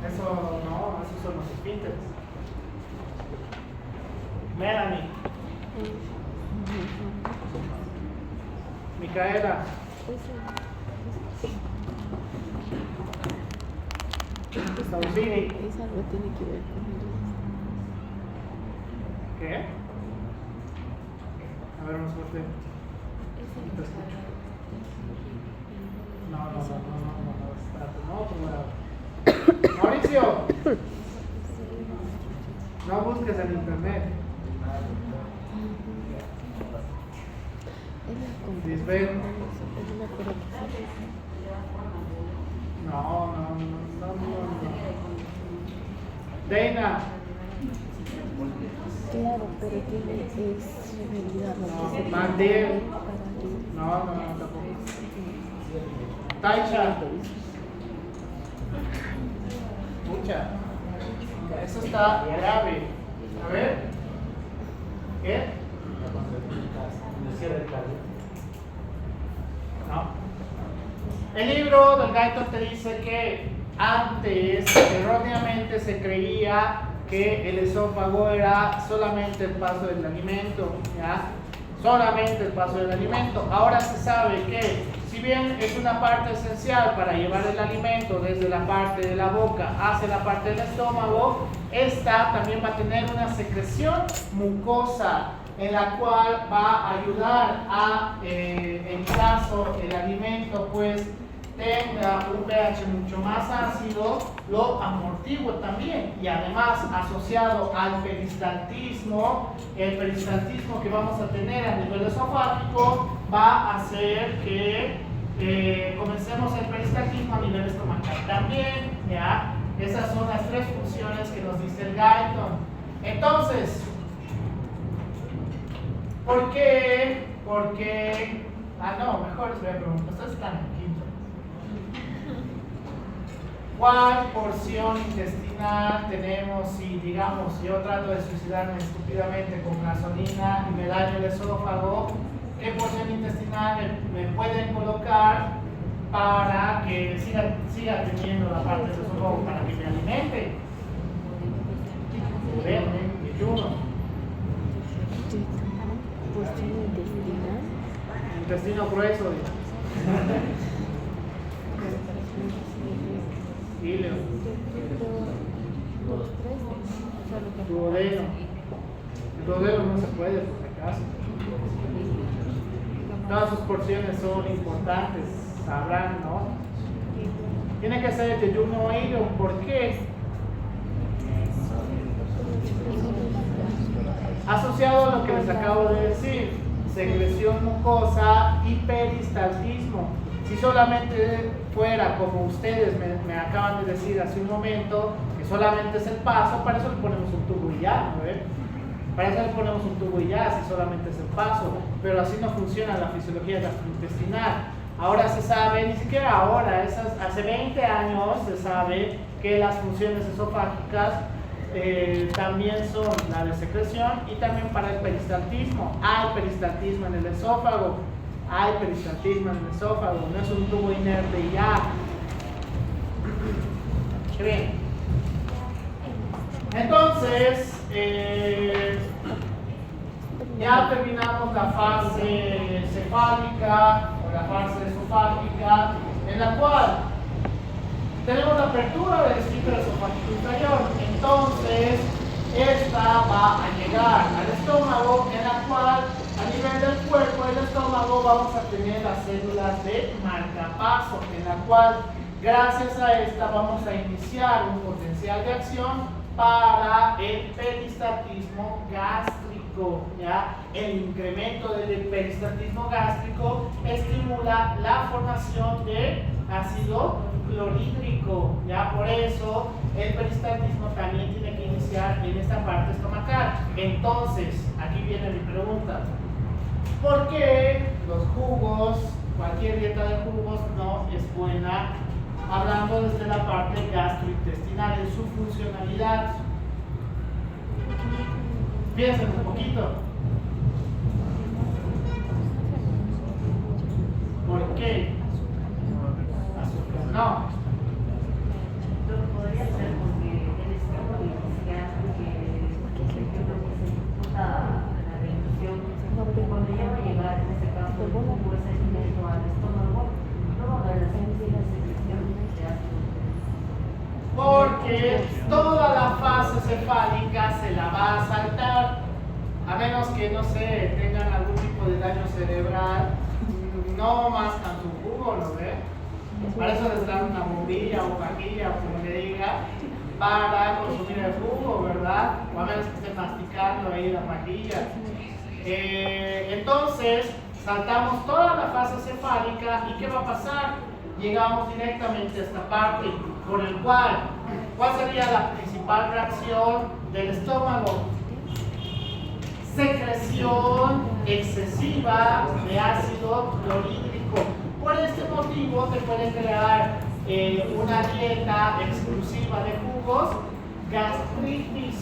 Eso no, esos son los esfínteres. Melanie. Micaela. Sausini. Esa algo tiene que ver con el... ¿Qué? A ver, más fuerte. No, Mauricio, no busques en internet. Lisbeth. No. Deina. Claro, pero tiene es realidad. No, Mandel. No, tampoco. Taicha. Mucha. eso está grave. A ver. ¿Qué? No. El libro del Guyton te dice que antes, erróneamente, se creía que el esófago era solamente el paso del alimento, ¿ya? Solamente el paso del alimento. Ahora se sabe que, si bien es una parte esencial para llevar el alimento desde la parte de la boca hacia la parte del estómago, esta también va a tener una secreción mucosa en la cual va a ayudar a, en caso el alimento pues tenga un pH mucho más ácido, lo amortigua también, y además asociado al peristaltismo, el peristaltismo que vamos a tener a nivel esofágico va a hacer que comencemos el peristaltismo a nivel estomacal también, ¿ya? Esas son las tres funciones que nos dice el Guyton. Entonces, ¿por qué? Porque, mejor les voy a preguntar, ustedes están en quinto. ¿Cuál porción intestinal tenemos si, digamos, yo trato de suicidarme estúpidamente con gasolina y me daño el esófago? ¿Qué porción intestinal me pueden colocar para que siga teniendo la parte del esófago para que me alimente? 21. Porción intestinal. Intestino grueso. Ileo. Duodeno. El duodeno no se puede, por si acaso. Todas sus porciones son importantes, sabrán, ¿no? Tiene que ser el yeyuno o ileo. ¿Por qué? Asociado a lo que les acabo de decir, secreción mucosa y peristaltismo. Si solamente fuera como ustedes me acaban de decir hace un momento, que solamente es el paso, para eso le ponemos un tubo y ya, ¿no? Para eso le ponemos un tubo y ya, si solamente es el paso. Pero así no funciona la fisiología gastrointestinal. Ahora se sabe, ni siquiera ahora, hace 20 años se sabe que las funciones esofágicas también son la de secreción y también para el peristaltismo. Hay peristaltismo en el esófago. Hay peristaltismo en el esófago, no es un tubo inerte y ya. Bien. Entonces, ya terminamos la fase cefálica o la fase esofágica, en la cual tenemos la apertura del esfínter esofágico inferior. Entonces, esta va a llegar al estómago, en la cual a nivel del cuerpo del estómago vamos a tener las células de marcapaso, en la cual gracias a esta vamos a iniciar un potencial de acción para el peristaltismo gástrico, ¿ya? El incremento del peristaltismo gástrico estimula la formación de ácido clorhídrico, ¿ya? Por eso el peristaltismo también tiene que iniciar en esta parte estomacal. Entonces, aquí viene mi pregunta. ¿Por qué los jugos, cualquier dieta de jugos no es buena? Hablando desde la parte gastrointestinal, en su funcionalidad. Piensen un poquito. ¿Por qué? Azúcar. No. Podría ser porque el estómago inicial, que se ejecuta la reducción, cuando ya va a llegar, en este caso, el jugo ese alimento al estómago, no va a haber las enzimas de secreción de ácido. Porque toda la fase cefálica se la va a saltar, a menos que, no sé, tengan algún tipo de daño cerebral, no mascan su jugo, ¿lo ve? Para eso les dan una bombilla o pajilla o como le diga, para consumir el jugo, ¿verdad? O a menos que estén masticando ahí la pajilla. Entonces, saltamos toda la fase cefálica y ¿qué va a pasar? Llegamos directamente a esta parte, por el cual, ¿cuál sería la principal reacción del estómago? Secreción excesiva de ácido clorhídrico. Por este motivo te puede crear una dieta exclusiva de jugos gastritis.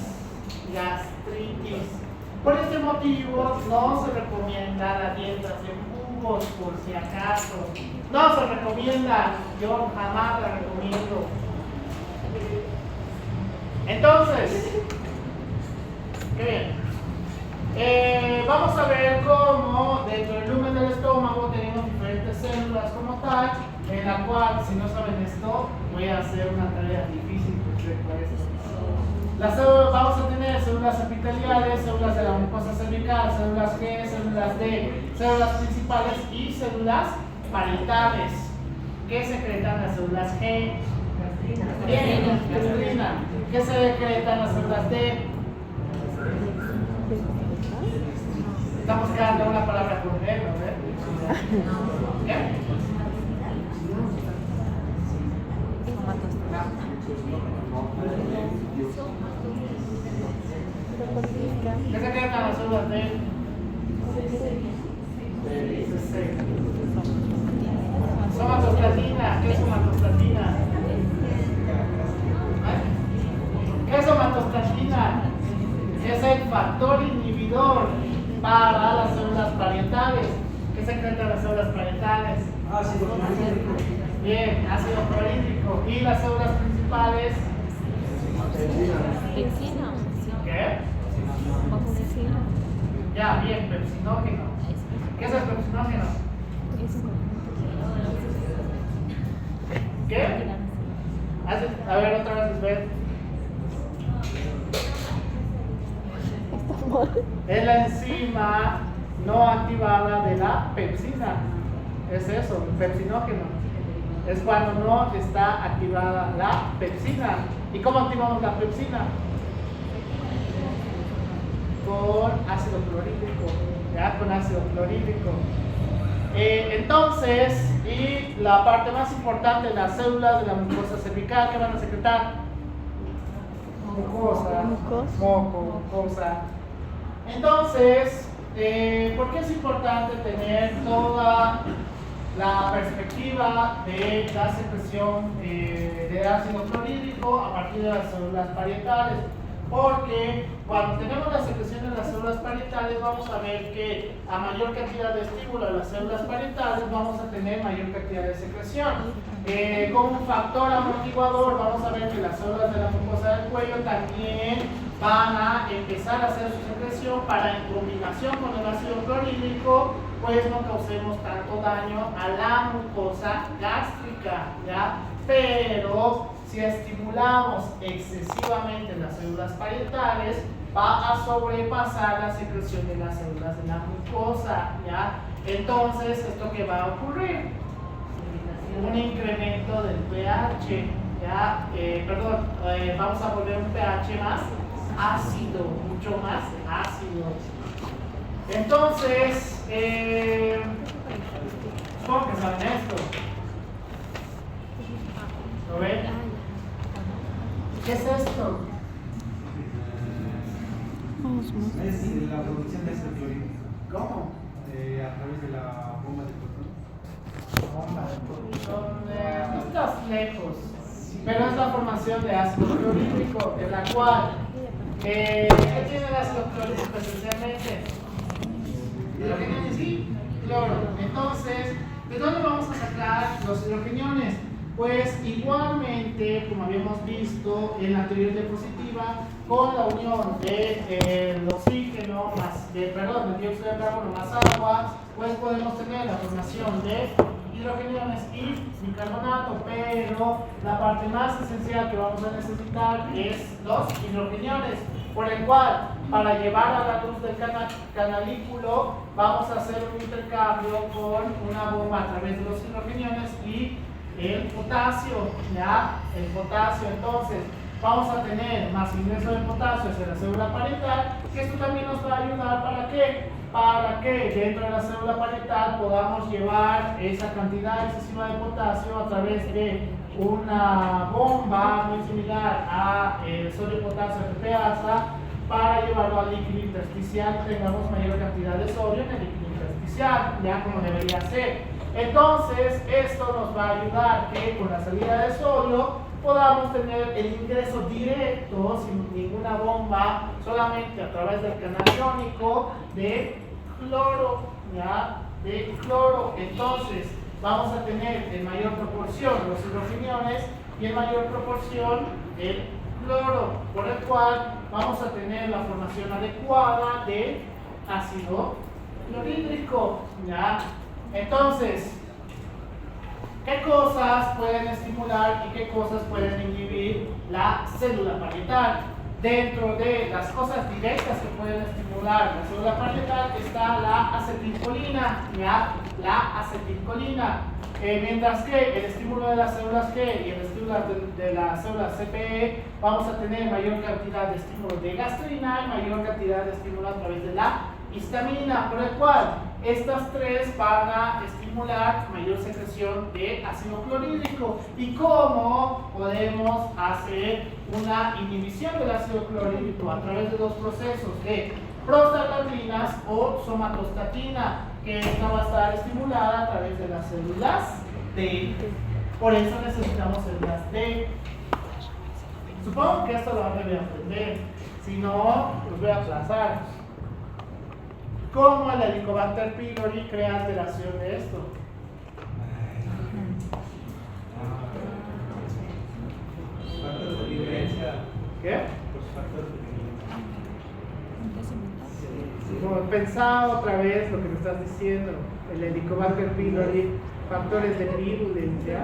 Por este motivo no se recomienda la dieta de jugos por si acaso. No se recomienda, yo jamás la recomiendo. Entonces, qué bien. Vamos a ver cómo dentro del lumen del estómago tenemos diferentes células como tal, en la cual, si no saben esto, voy a hacer una tarea difícil respecto a esto. Las células, vamos a tener células epiteliales, células de la mucosa cervical, células G, células D, células principales y células parietales. ¿Qué secretan las células G? Bien, gastrina. ¿Qué secretan las células D? Estamos buscando una palabra con G, ¿no? ¿Qué? ¿Qué secretan las células D? Somatostatina. ¿Qué es somatostatina? ¿Qué es somatostatina? Es el factor inhibidor para las células parietales. ¿Qué secretan las células parietales? Ácido clorhídrico. Bien, ácido clorhídrico. ¿Y las células principales? Pepsina. ¿Qué? Pepsina. Ya, bien, pepsinógeno. ¿Qué es el pepsinógeno? ¿Qué? A ver, otra vez, Lisbeth. Es la enzima no activada de la pepsina. Es eso, el pepsinógeno. Es cuando no está activada la pepsina. ¿Y cómo activamos la pepsina? Con ácido clorhídrico. Ya, con ácido clorhídrico. Entonces, y la parte más importante, las células de la mucosa cervical, ¿qué van a secretar? Mucosa. Moco, mucosa. Entonces, ¿por qué es importante tener toda la perspectiva de la secreción de ácido clorhídrico a partir de las células parietales? Porque cuando tenemos la secreción de las células parietales, vamos a ver que a mayor cantidad de estímulo de las células parietales, vamos a tener mayor cantidad de secreción. Como un factor amortiguador, vamos a ver que las células de la mucosa del cuello también van a empezar a hacer su secreción para, en combinación con el ácido clorhídrico, pues no causemos tanto daño a la mucosa gástrica, ¿ya? Pero si estimulamos excesivamente las células parietales, va a sobrepasar la secreción de las células de la mucosa, ¿ya? Entonces, ¿esto qué va a ocurrir? Un incremento del pH, ¿ya? Vamos a volver un pH más ácido, mucho más ácido. Entonces, supongo que saben esto. ¿Lo ven? ¿Qué es esto? Es la producción de ácido clorhídrico. ¿Cómo? A través de la bomba de protón. Bomba de protón. No estás lejos, pero es la formación de ácido clorhídrico, en la cual ¿qué tiene el ácido clorhídrico esencialmente? Hidrogeniones y cloro. Entonces, ¿de dónde vamos a sacar los hidrogeniones? Pues igualmente, como habíamos visto en la anterior diapositiva, con la unión del oxígeno más, del dióxido de carbono más agua, pues podemos tener la formación de hidrogeniones y bicarbonato, pero la parte más esencial que vamos a necesitar es los hidrogeniones, por el cual, para llevar a la luz del canalículo, vamos a hacer un intercambio con una bomba a través de los hidrogeniones y el potasio, ¿ya? El potasio, entonces vamos a tener más ingreso de potasio hacia la célula parietal, que esto también nos va a ayudar ¿para qué? Para que dentro de la célula parietal podamos llevar esa cantidad excesiva de potasio a través de una bomba muy similar a sodio potasio TPasa para llevarlo al líquido intersticial y tengamos mayor cantidad de sodio en el líquido intersticial, ya como debería ser. Entonces, esto nos va a ayudar que con la salida de sodio podamos tener el ingreso directo, sin ninguna bomba, solamente a través del canal iónico de cloro, ¿ya? De cloro. Entonces, vamos a tener en mayor proporción los hidrogeniones y en mayor proporción el cloro, por el cual vamos a tener la formación adecuada de ácido clorhídrico, ¿ya? Entonces, ¿qué cosas pueden estimular y qué cosas pueden inhibir la célula parietal? Dentro de las cosas directas que pueden estimular la célula parietal está la acetilcolina, ¿ya? La acetilcolina. Mientras que el estímulo de las células G y el estímulo de las células CPE, vamos a tener mayor cantidad de estímulo de gastrina y mayor cantidad de estímulo a través de la histamina, por el cual estas tres van a estimular mayor secreción de ácido clorhídrico. ¿Y cómo podemos hacer una inhibición del ácido clorhídrico? A través de dos procesos de prostaglandinas o somatostatina, que esta va a estar estimulada a través de las células T. Por eso necesitamos células T. Supongo que esto lo van a aprender, si no, los voy a aplazar. ¿Cómo el Helicobacter pylori crea alteración de esto? ¿Qué? Como pensá otra vez lo que me estás diciendo. El Helicobacter pylori, factores de virulencia.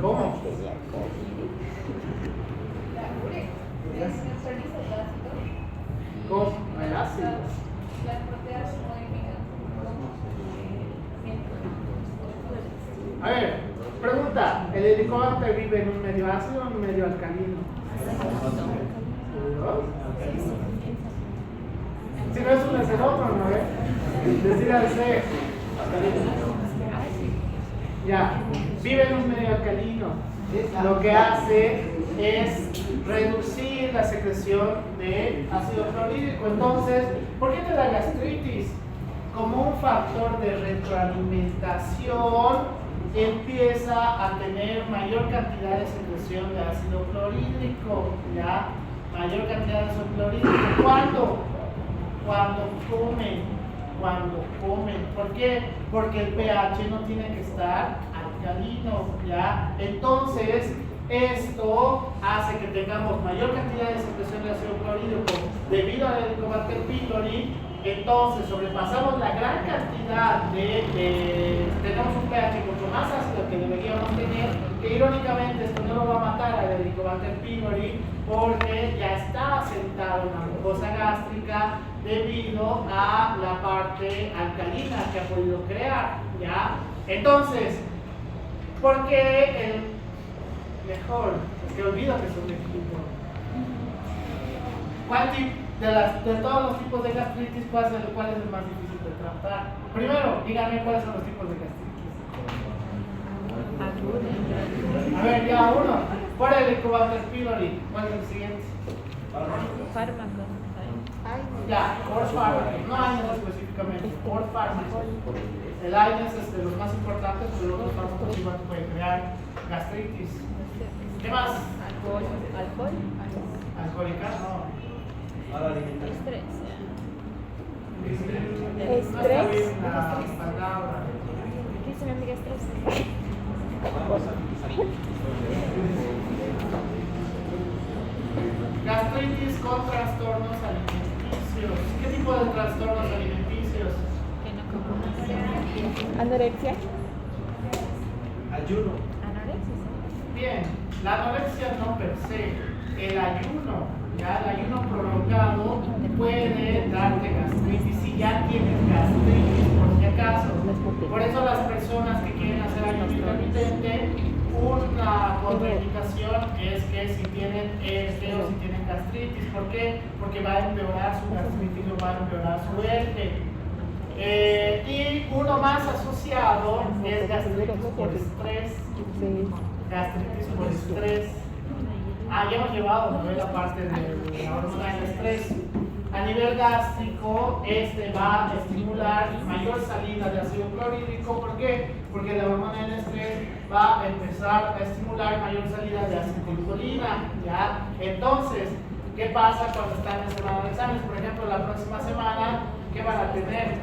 ¿Cómo? ¿Cómo? El ácido. Las proteínas se modifican. A ver, pregunta, ¿el Helicobacter vive en un medio ácido o en un medio alcalino? Si no es uno es el otro, ¿no? Decídanse. Ya, vive en un medio alcalino. Lo que hace es reducir la secreción de ácido clorhídrico. Entonces, ¿por qué te da gastritis? Como un factor de retroalimentación, empieza a tener mayor cantidad de secreción de ácido clorhídrico, ¿ya? Mayor cantidad de ácido clorhídrico. ¿Cuándo? Cuando comen. ¿Por qué? Porque el pH no tiene que estar alcalino, ¿ya? Entonces, esto hace que tengamos mayor cantidad de secreción de ácido clorhídrico debido al Helicobacter pylori. Entonces, sobrepasamos la gran cantidad tenemos un pH mucho más ácido que deberíamos tener, que irónicamente esto no lo va a matar al Helicobacter pylori porque ya está asentado en la mucosa gástrica debido a la parte alcalina que ha podido crear, ¿ya? Entonces, ¿por qué el mejor? Es que olvido que son de equipo. ¿Cuál de todos los tipos de gastritis, cuál es el más difícil de tratar? Primero, díganme cuáles son los tipos de gastritis. A ver, ya uno. ¿Cuál es el Helicobacter pylori? ¿Cuál es el siguiente? Fármaco. Ya, por fármaco. No AINES específicamente, por fármaco. El AINES es de los más importantes, pero los otros fármacos igual pueden crear gastritis. ¿Qué más? Alcohol. ¿Alcohólica? No. Estrés. No está bien la palabra. ¿Qué dice mi amiga estrés? Gastritis con trastornos alimenticios. ¿Qué tipo de trastornos alimenticios? Que no como. Anorexia. Ayuno. Anorexia. Bien, la anorexia no per se. El ayuno, ya el ayuno prolongado puede darte gastritis si ya tienes gastritis, por si acaso. Por eso las personas que quieren hacer ayuno intermitente, una contraindicación es que si tienen este o si tienen gastritis. ¿Por qué? Porque va a empeorar su gastritis o va a empeorar su ERTE. Y uno más asociado es gastritis por estrés. Gastritis por estrés. Ya hemos llevado, ¿no? La parte de la hormona del estrés. a nivel gástrico, este va a estimular mayor salida de ácido clorhídrico. ¿Por qué? Porque la hormona del estrés va a empezar a estimular mayor salida de acetilcolina, ¿ya? Entonces, ¿qué pasa cuando están en semana de exámenes? Por ejemplo, la próxima semana, ¿qué van a tener?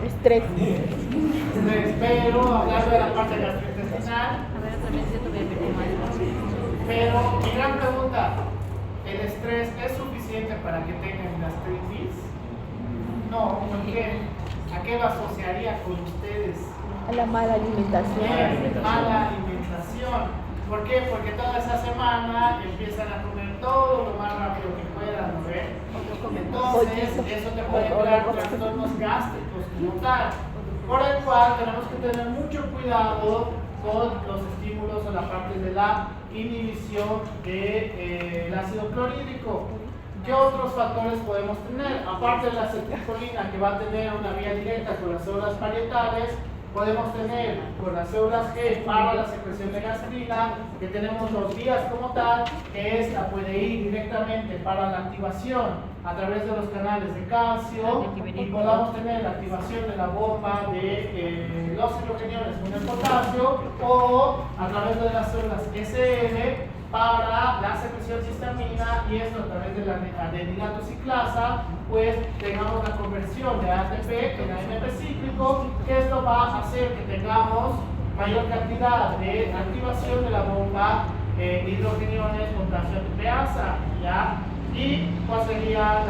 Estrés. Estrés, pero hablando de la parte gastrointestinal. A ver, otra vez yo te voy a pedir más. Pero mi gran pregunta, ¿el estrés es suficiente para que tengan gastritis? No, ¿por qué? ¿A qué lo asociaría con ustedes? A la mala alimentación. Mala alimentación. ¿Por qué? Porque toda esa semana empiezan a comer todo lo más rápido que puedan, ¿no ven? Entonces, eso te puede crear trastornos gástricos como tal. Por el cual tenemos que tener mucho cuidado con los estímulos o la parte de la inhibición del ácido clorhídrico. ¿Qué otros factores podemos tener? Aparte de la acetilcolina, que va a tener una vía directa con las células parietales, podemos tener con las células G para la secreción de gastrina, que tenemos los vías como tal, que esta puede ir directamente para la activación a través de los canales de calcio, y podamos tener la activación de la bomba de los hidrogeniones con el potasio, o a través de las células SM para la secreción de histamina, y esto a través de la adenilatociclasa, pues tengamos la conversión de ATP en AMP cíclico, que esto va a hacer que tengamos mayor cantidad de activación de la bomba hidrogeniones potasio ATPasa, ¿ya? ¿Y cuál sería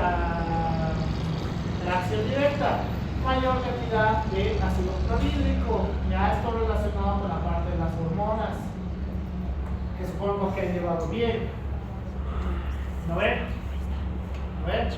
la acción directa? Mayor cantidad de ácido clorhídrico, ya esto relacionado con la parte de las hormonas, que supongo que han llevado bien. ¿No ven? ¿No ven?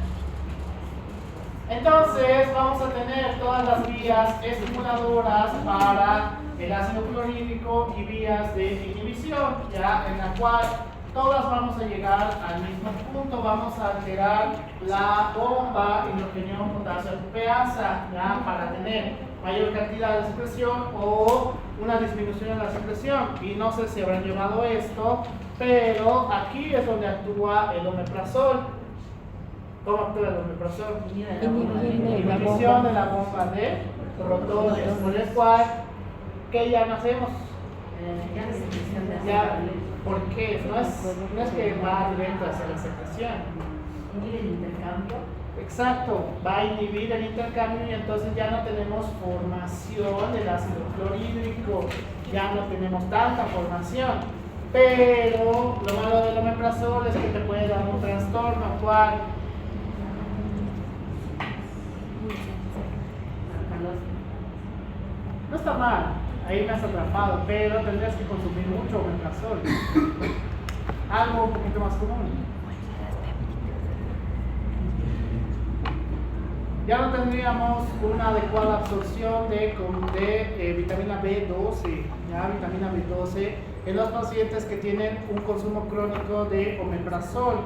Entonces vamos a tener todas las vías estimuladoras para el ácido clorhídrico y vías de inhibición, ya en la cual todas vamos a llegar al mismo punto. Vamos a alterar la bomba hidrogenión potasio ATPasa, ya para tener mayor cantidad de secreción o una disminución en la secreción. Y no sé si habrán llevado esto, pero aquí es donde actúa el omeprazol. ¿Cómo actúa el omeprazol? Inhibición de la bomba de protones, por el cual, ¿qué ya no hacemos? Ya, ¿por qué? No es que va directo hacia la secreción. ¿Inhibe el intercambio? Exacto, va a inhibir el intercambio, y entonces ya no tenemos formación del ácido clorhídrico, ya no tenemos tanta formación. Pero lo malo del omeprazol es que te puede dar un trastorno, ¿cuál? No está mal, ahí me has atrapado, pero tendrías que consumir mucho omeprazol. Algo un poquito más común. Ya no tendríamos una adecuada absorción de vitamina B12, ya vitamina B12 en los pacientes que tienen un consumo crónico de omeprazol.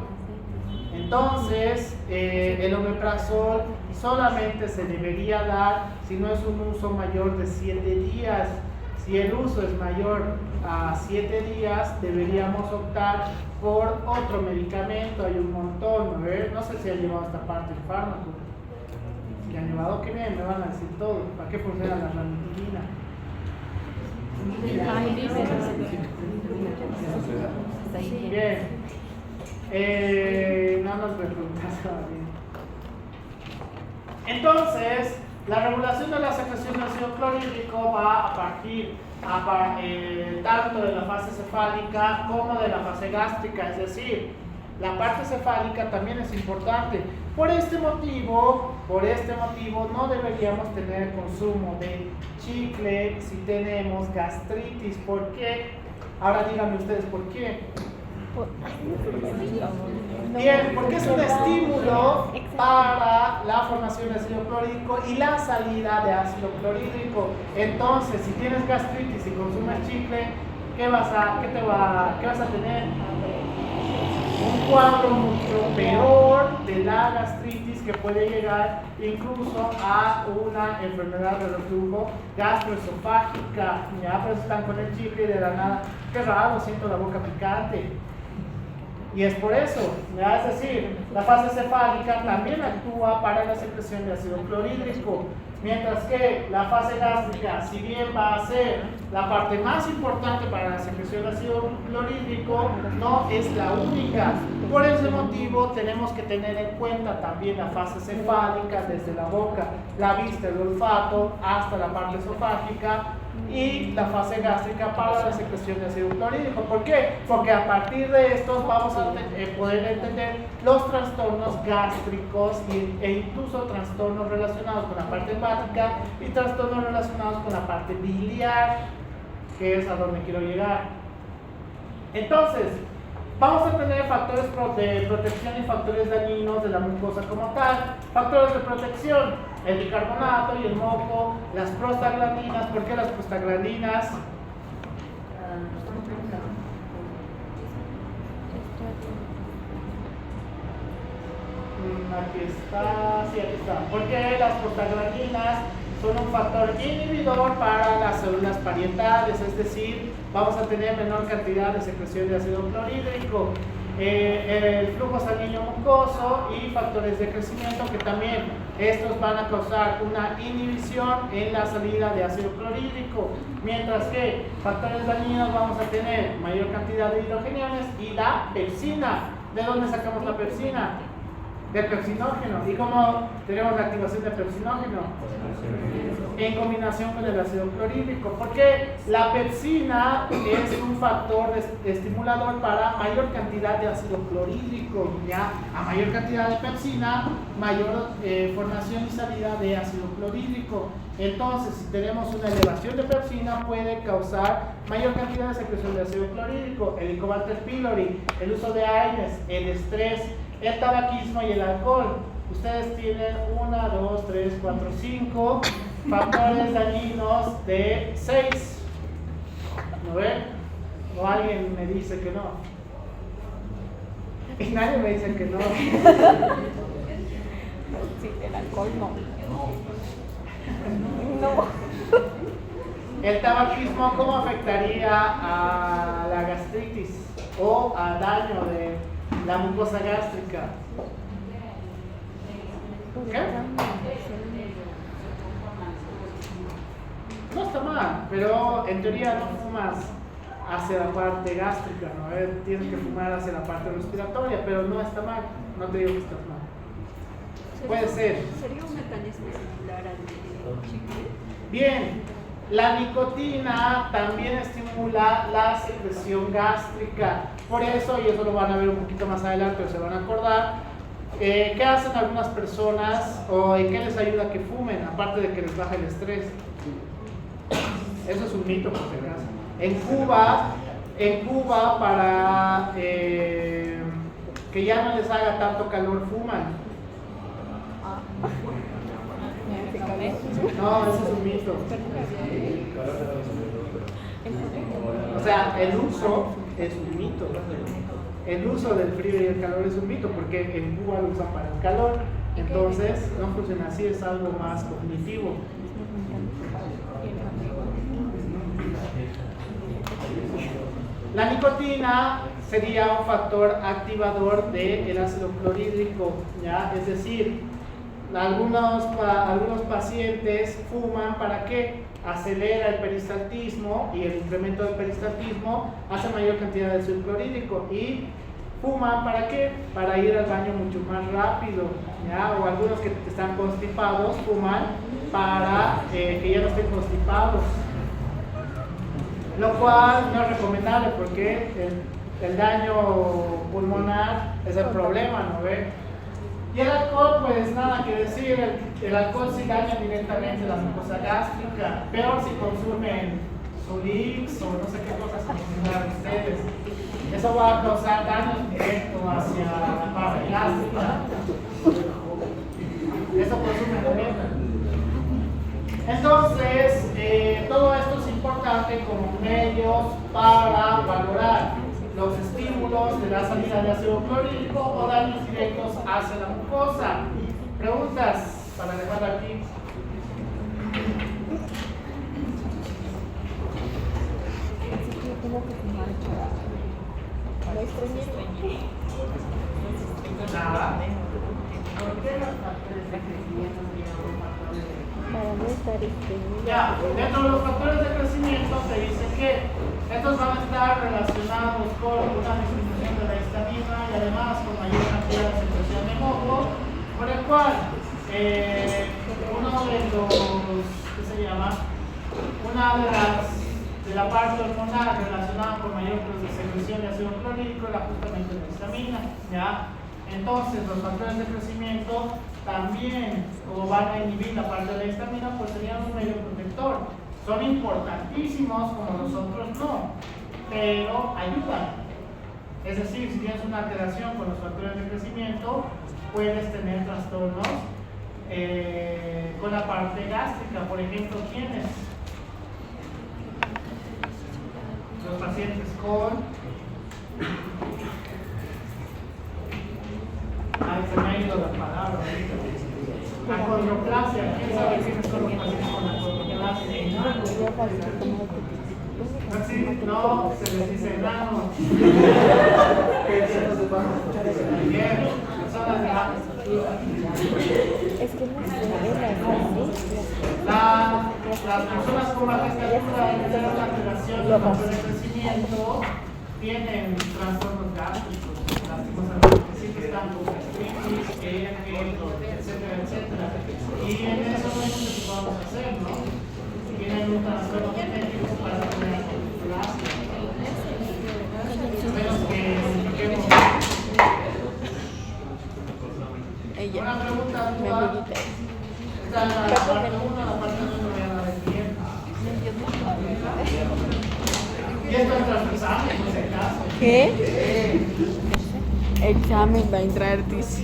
Entonces, el omeprazol solamente se debería dar si no es un uso mayor de 7 días. Si el uso es mayor a 7 días, deberíamos optar por otro medicamento. Hay un montón, no sé si han llevado esta parte del fármaco. Si han llevado, que bien, me van a decir todo. ¿Para qué funciona la ranitidina? Bien. No nos preguntas bien. Entonces, la regulación de la secreción de ácido clorhídrico va a partir tanto de la fase cefálica como de la fase gástrica, es decir, la parte cefálica también es importante. Por este motivo no deberíamos tener consumo de chicle si tenemos gastritis. ¿Por qué? Ahora díganme ustedes por qué. Bien, porque es un estímulo para la formación de ácido clorhídrico y la salida de ácido clorhídrico. Entonces, si tienes gastritis y consumes chicle, ¿qué vas a tener? Un cuadro mucho peor de la gastritis, que puede llegar incluso a una enfermedad de reflujo gastroesofágica. Ya, pues están con el chicle y de la nada, qué raro, siento la boca picante. Y es por eso, ¿ya? Es decir, la fase cefálica también actúa para la secreción de ácido clorhídrico, mientras que la fase gástrica, si bien va a ser la parte más importante para la secreción de ácido clorhídrico, no es la única. Por ese motivo tenemos que tener en cuenta también la fase cefálica, desde la boca, la vista, el olfato, hasta la parte esofágica, y la fase gástrica para la secreción de ácido clorhídrico. ¿Por qué? Porque a partir de estos vamos a poder entender los trastornos gástricos e incluso trastornos relacionados con la parte hepática y trastornos relacionados con la parte biliar, que es a donde quiero llegar. Entonces, vamos a tener factores de protección y factores dañinos de la mucosa como tal. Factores de protección: el bicarbonato y el moco, las prostaglandinas. ¿Por qué las prostaglandinas? Aquí está, sí, aquí está. Porque las prostaglandinas son un factor inhibidor para las células parietales, es decir, vamos a tener menor cantidad de secreción de ácido clorhídrico. El flujo sanguíneo mucoso y factores de crecimiento, que también estos van a causar una inhibición en la salida de ácido clorhídrico, mientras que factores dañinos vamos a tener mayor cantidad de hidrogeniones y la pepsina. ¿De dónde sacamos la pepsina? Del pepsinógeno. ¿Y cómo tenemos la activación del pepsinógeno? En combinación con el ácido clorhídrico, porque la pepsina es un factor estimulador para mayor cantidad de ácido clorhídrico. Ya a mayor cantidad de pepsina, mayor formación y salida de ácido clorhídrico. Entonces, si tenemos una elevación de pepsina, puede causar mayor cantidad de secreción de ácido clorhídrico. El Helicobacter pylori, el uso de AINES, el estrés, el tabaquismo y el alcohol. Ustedes tienen 1, 2, 3, 4, 5 factores dañinos de 6. ¿No ven? O alguien me dice que no. Y nadie me dice que no. Sí, el alcohol no. No. El tabaquismo, ¿cómo afectaría a la gastritis o al daño de la mucosa gástrica? ¿Qué? No está mal, pero en teoría no fumas hacia la parte gástrica, ¿no? Tienes que fumar hacia la parte respiratoria, pero no está mal, no te digo que estás mal. Puede ser. ¿Sería un mecanismo similar al de chicle? Bien, la nicotina también estimula la secreción gástrica. Por eso, y eso lo van a ver un poquito más adelante, o se van a acordar, ¿qué hacen algunas personas o en qué les ayuda a que fumen? Aparte de que les baja el estrés. Eso es un mito, por si acaso. En Cuba, para que ya no les haga tanto calor, fuman. No, eso es un mito. O sea, el uso es un mito. El uso del frío y el calor es un mito, porque en Cuba lo usan para el calor. Entonces, no funciona así, es algo más cognitivo. La nicotina sería un factor activador del ácido clorhídrico, ¿ya? Es decir, algunos pacientes fuman para que acelera el peristaltismo, y el incremento del peristaltismo hace mayor cantidad de ácido clorhídrico, y fuman para qué? Para ir al baño mucho más rápido, ¿ya? O algunos que están constipados fuman para que ya no estén constipados, lo cual no es recomendable porque el daño pulmonar es el problema, ¿no ve? Y el alcohol, pues nada que decir, el alcohol sí daña directamente la mucosa gástrica, peor si consumen Solix o no sé qué cosas consumen ustedes. Eso va a causar daño directo hacia la parte gástrica. Eso consume también. Entonces, todo esto es importante como medios para valorar los estímulos de la salida de ácido clorhídrico o daños directos hacia la mucosa. Preguntas para dejar aquí. Así que yo tengo que fumar para estreñir. Ya, dentro de los factores de crecimiento se dice que estos van a estar relacionados con una disminución de la histamina y además con mayor cantidad de secreción de moco, por el cual uno de los, ¿qué se llama? Una de la parte hormonal relacionada con mayor secreción de ácido clorhídrico era justamente la histamina, ¿ya? Entonces, los factores de crecimiento también, como van a inhibir la parte de la histamina, pues serían un medio protector. Son importantísimos, como los otros no, pero ayudan. Es decir, si tienes una alteración con los factores de crecimiento, puedes tener trastornos con la parte gástrica. Por ejemplo, ¿quiénes? Los pacientes con... Ay, se me ha ido la palabra ahorita. Acondroplasia. ¿Quién sabe quiénes son los pacientes con acondroplasia? No, se les dice enano. Bien, personas de la... Es que no sé, Las personas con baja estatura y tienen una alteración de factor de crecimiento tienen trastornos gástricos, lastimosamente, siempre están con gastritis, etcétera, etcétera. Y en eso no es lo que podemos hacer, ¿no? Tienen un trastorno genético para tener acondroplasia. Menos que expliquemos. ella, Una pregunta, mi amiguita. esta es la parte 1, la parte 2 no voy a dar el tiempo. Y esto es transversal, en ese caso. ¿Qué? Examen va a entrar, dice.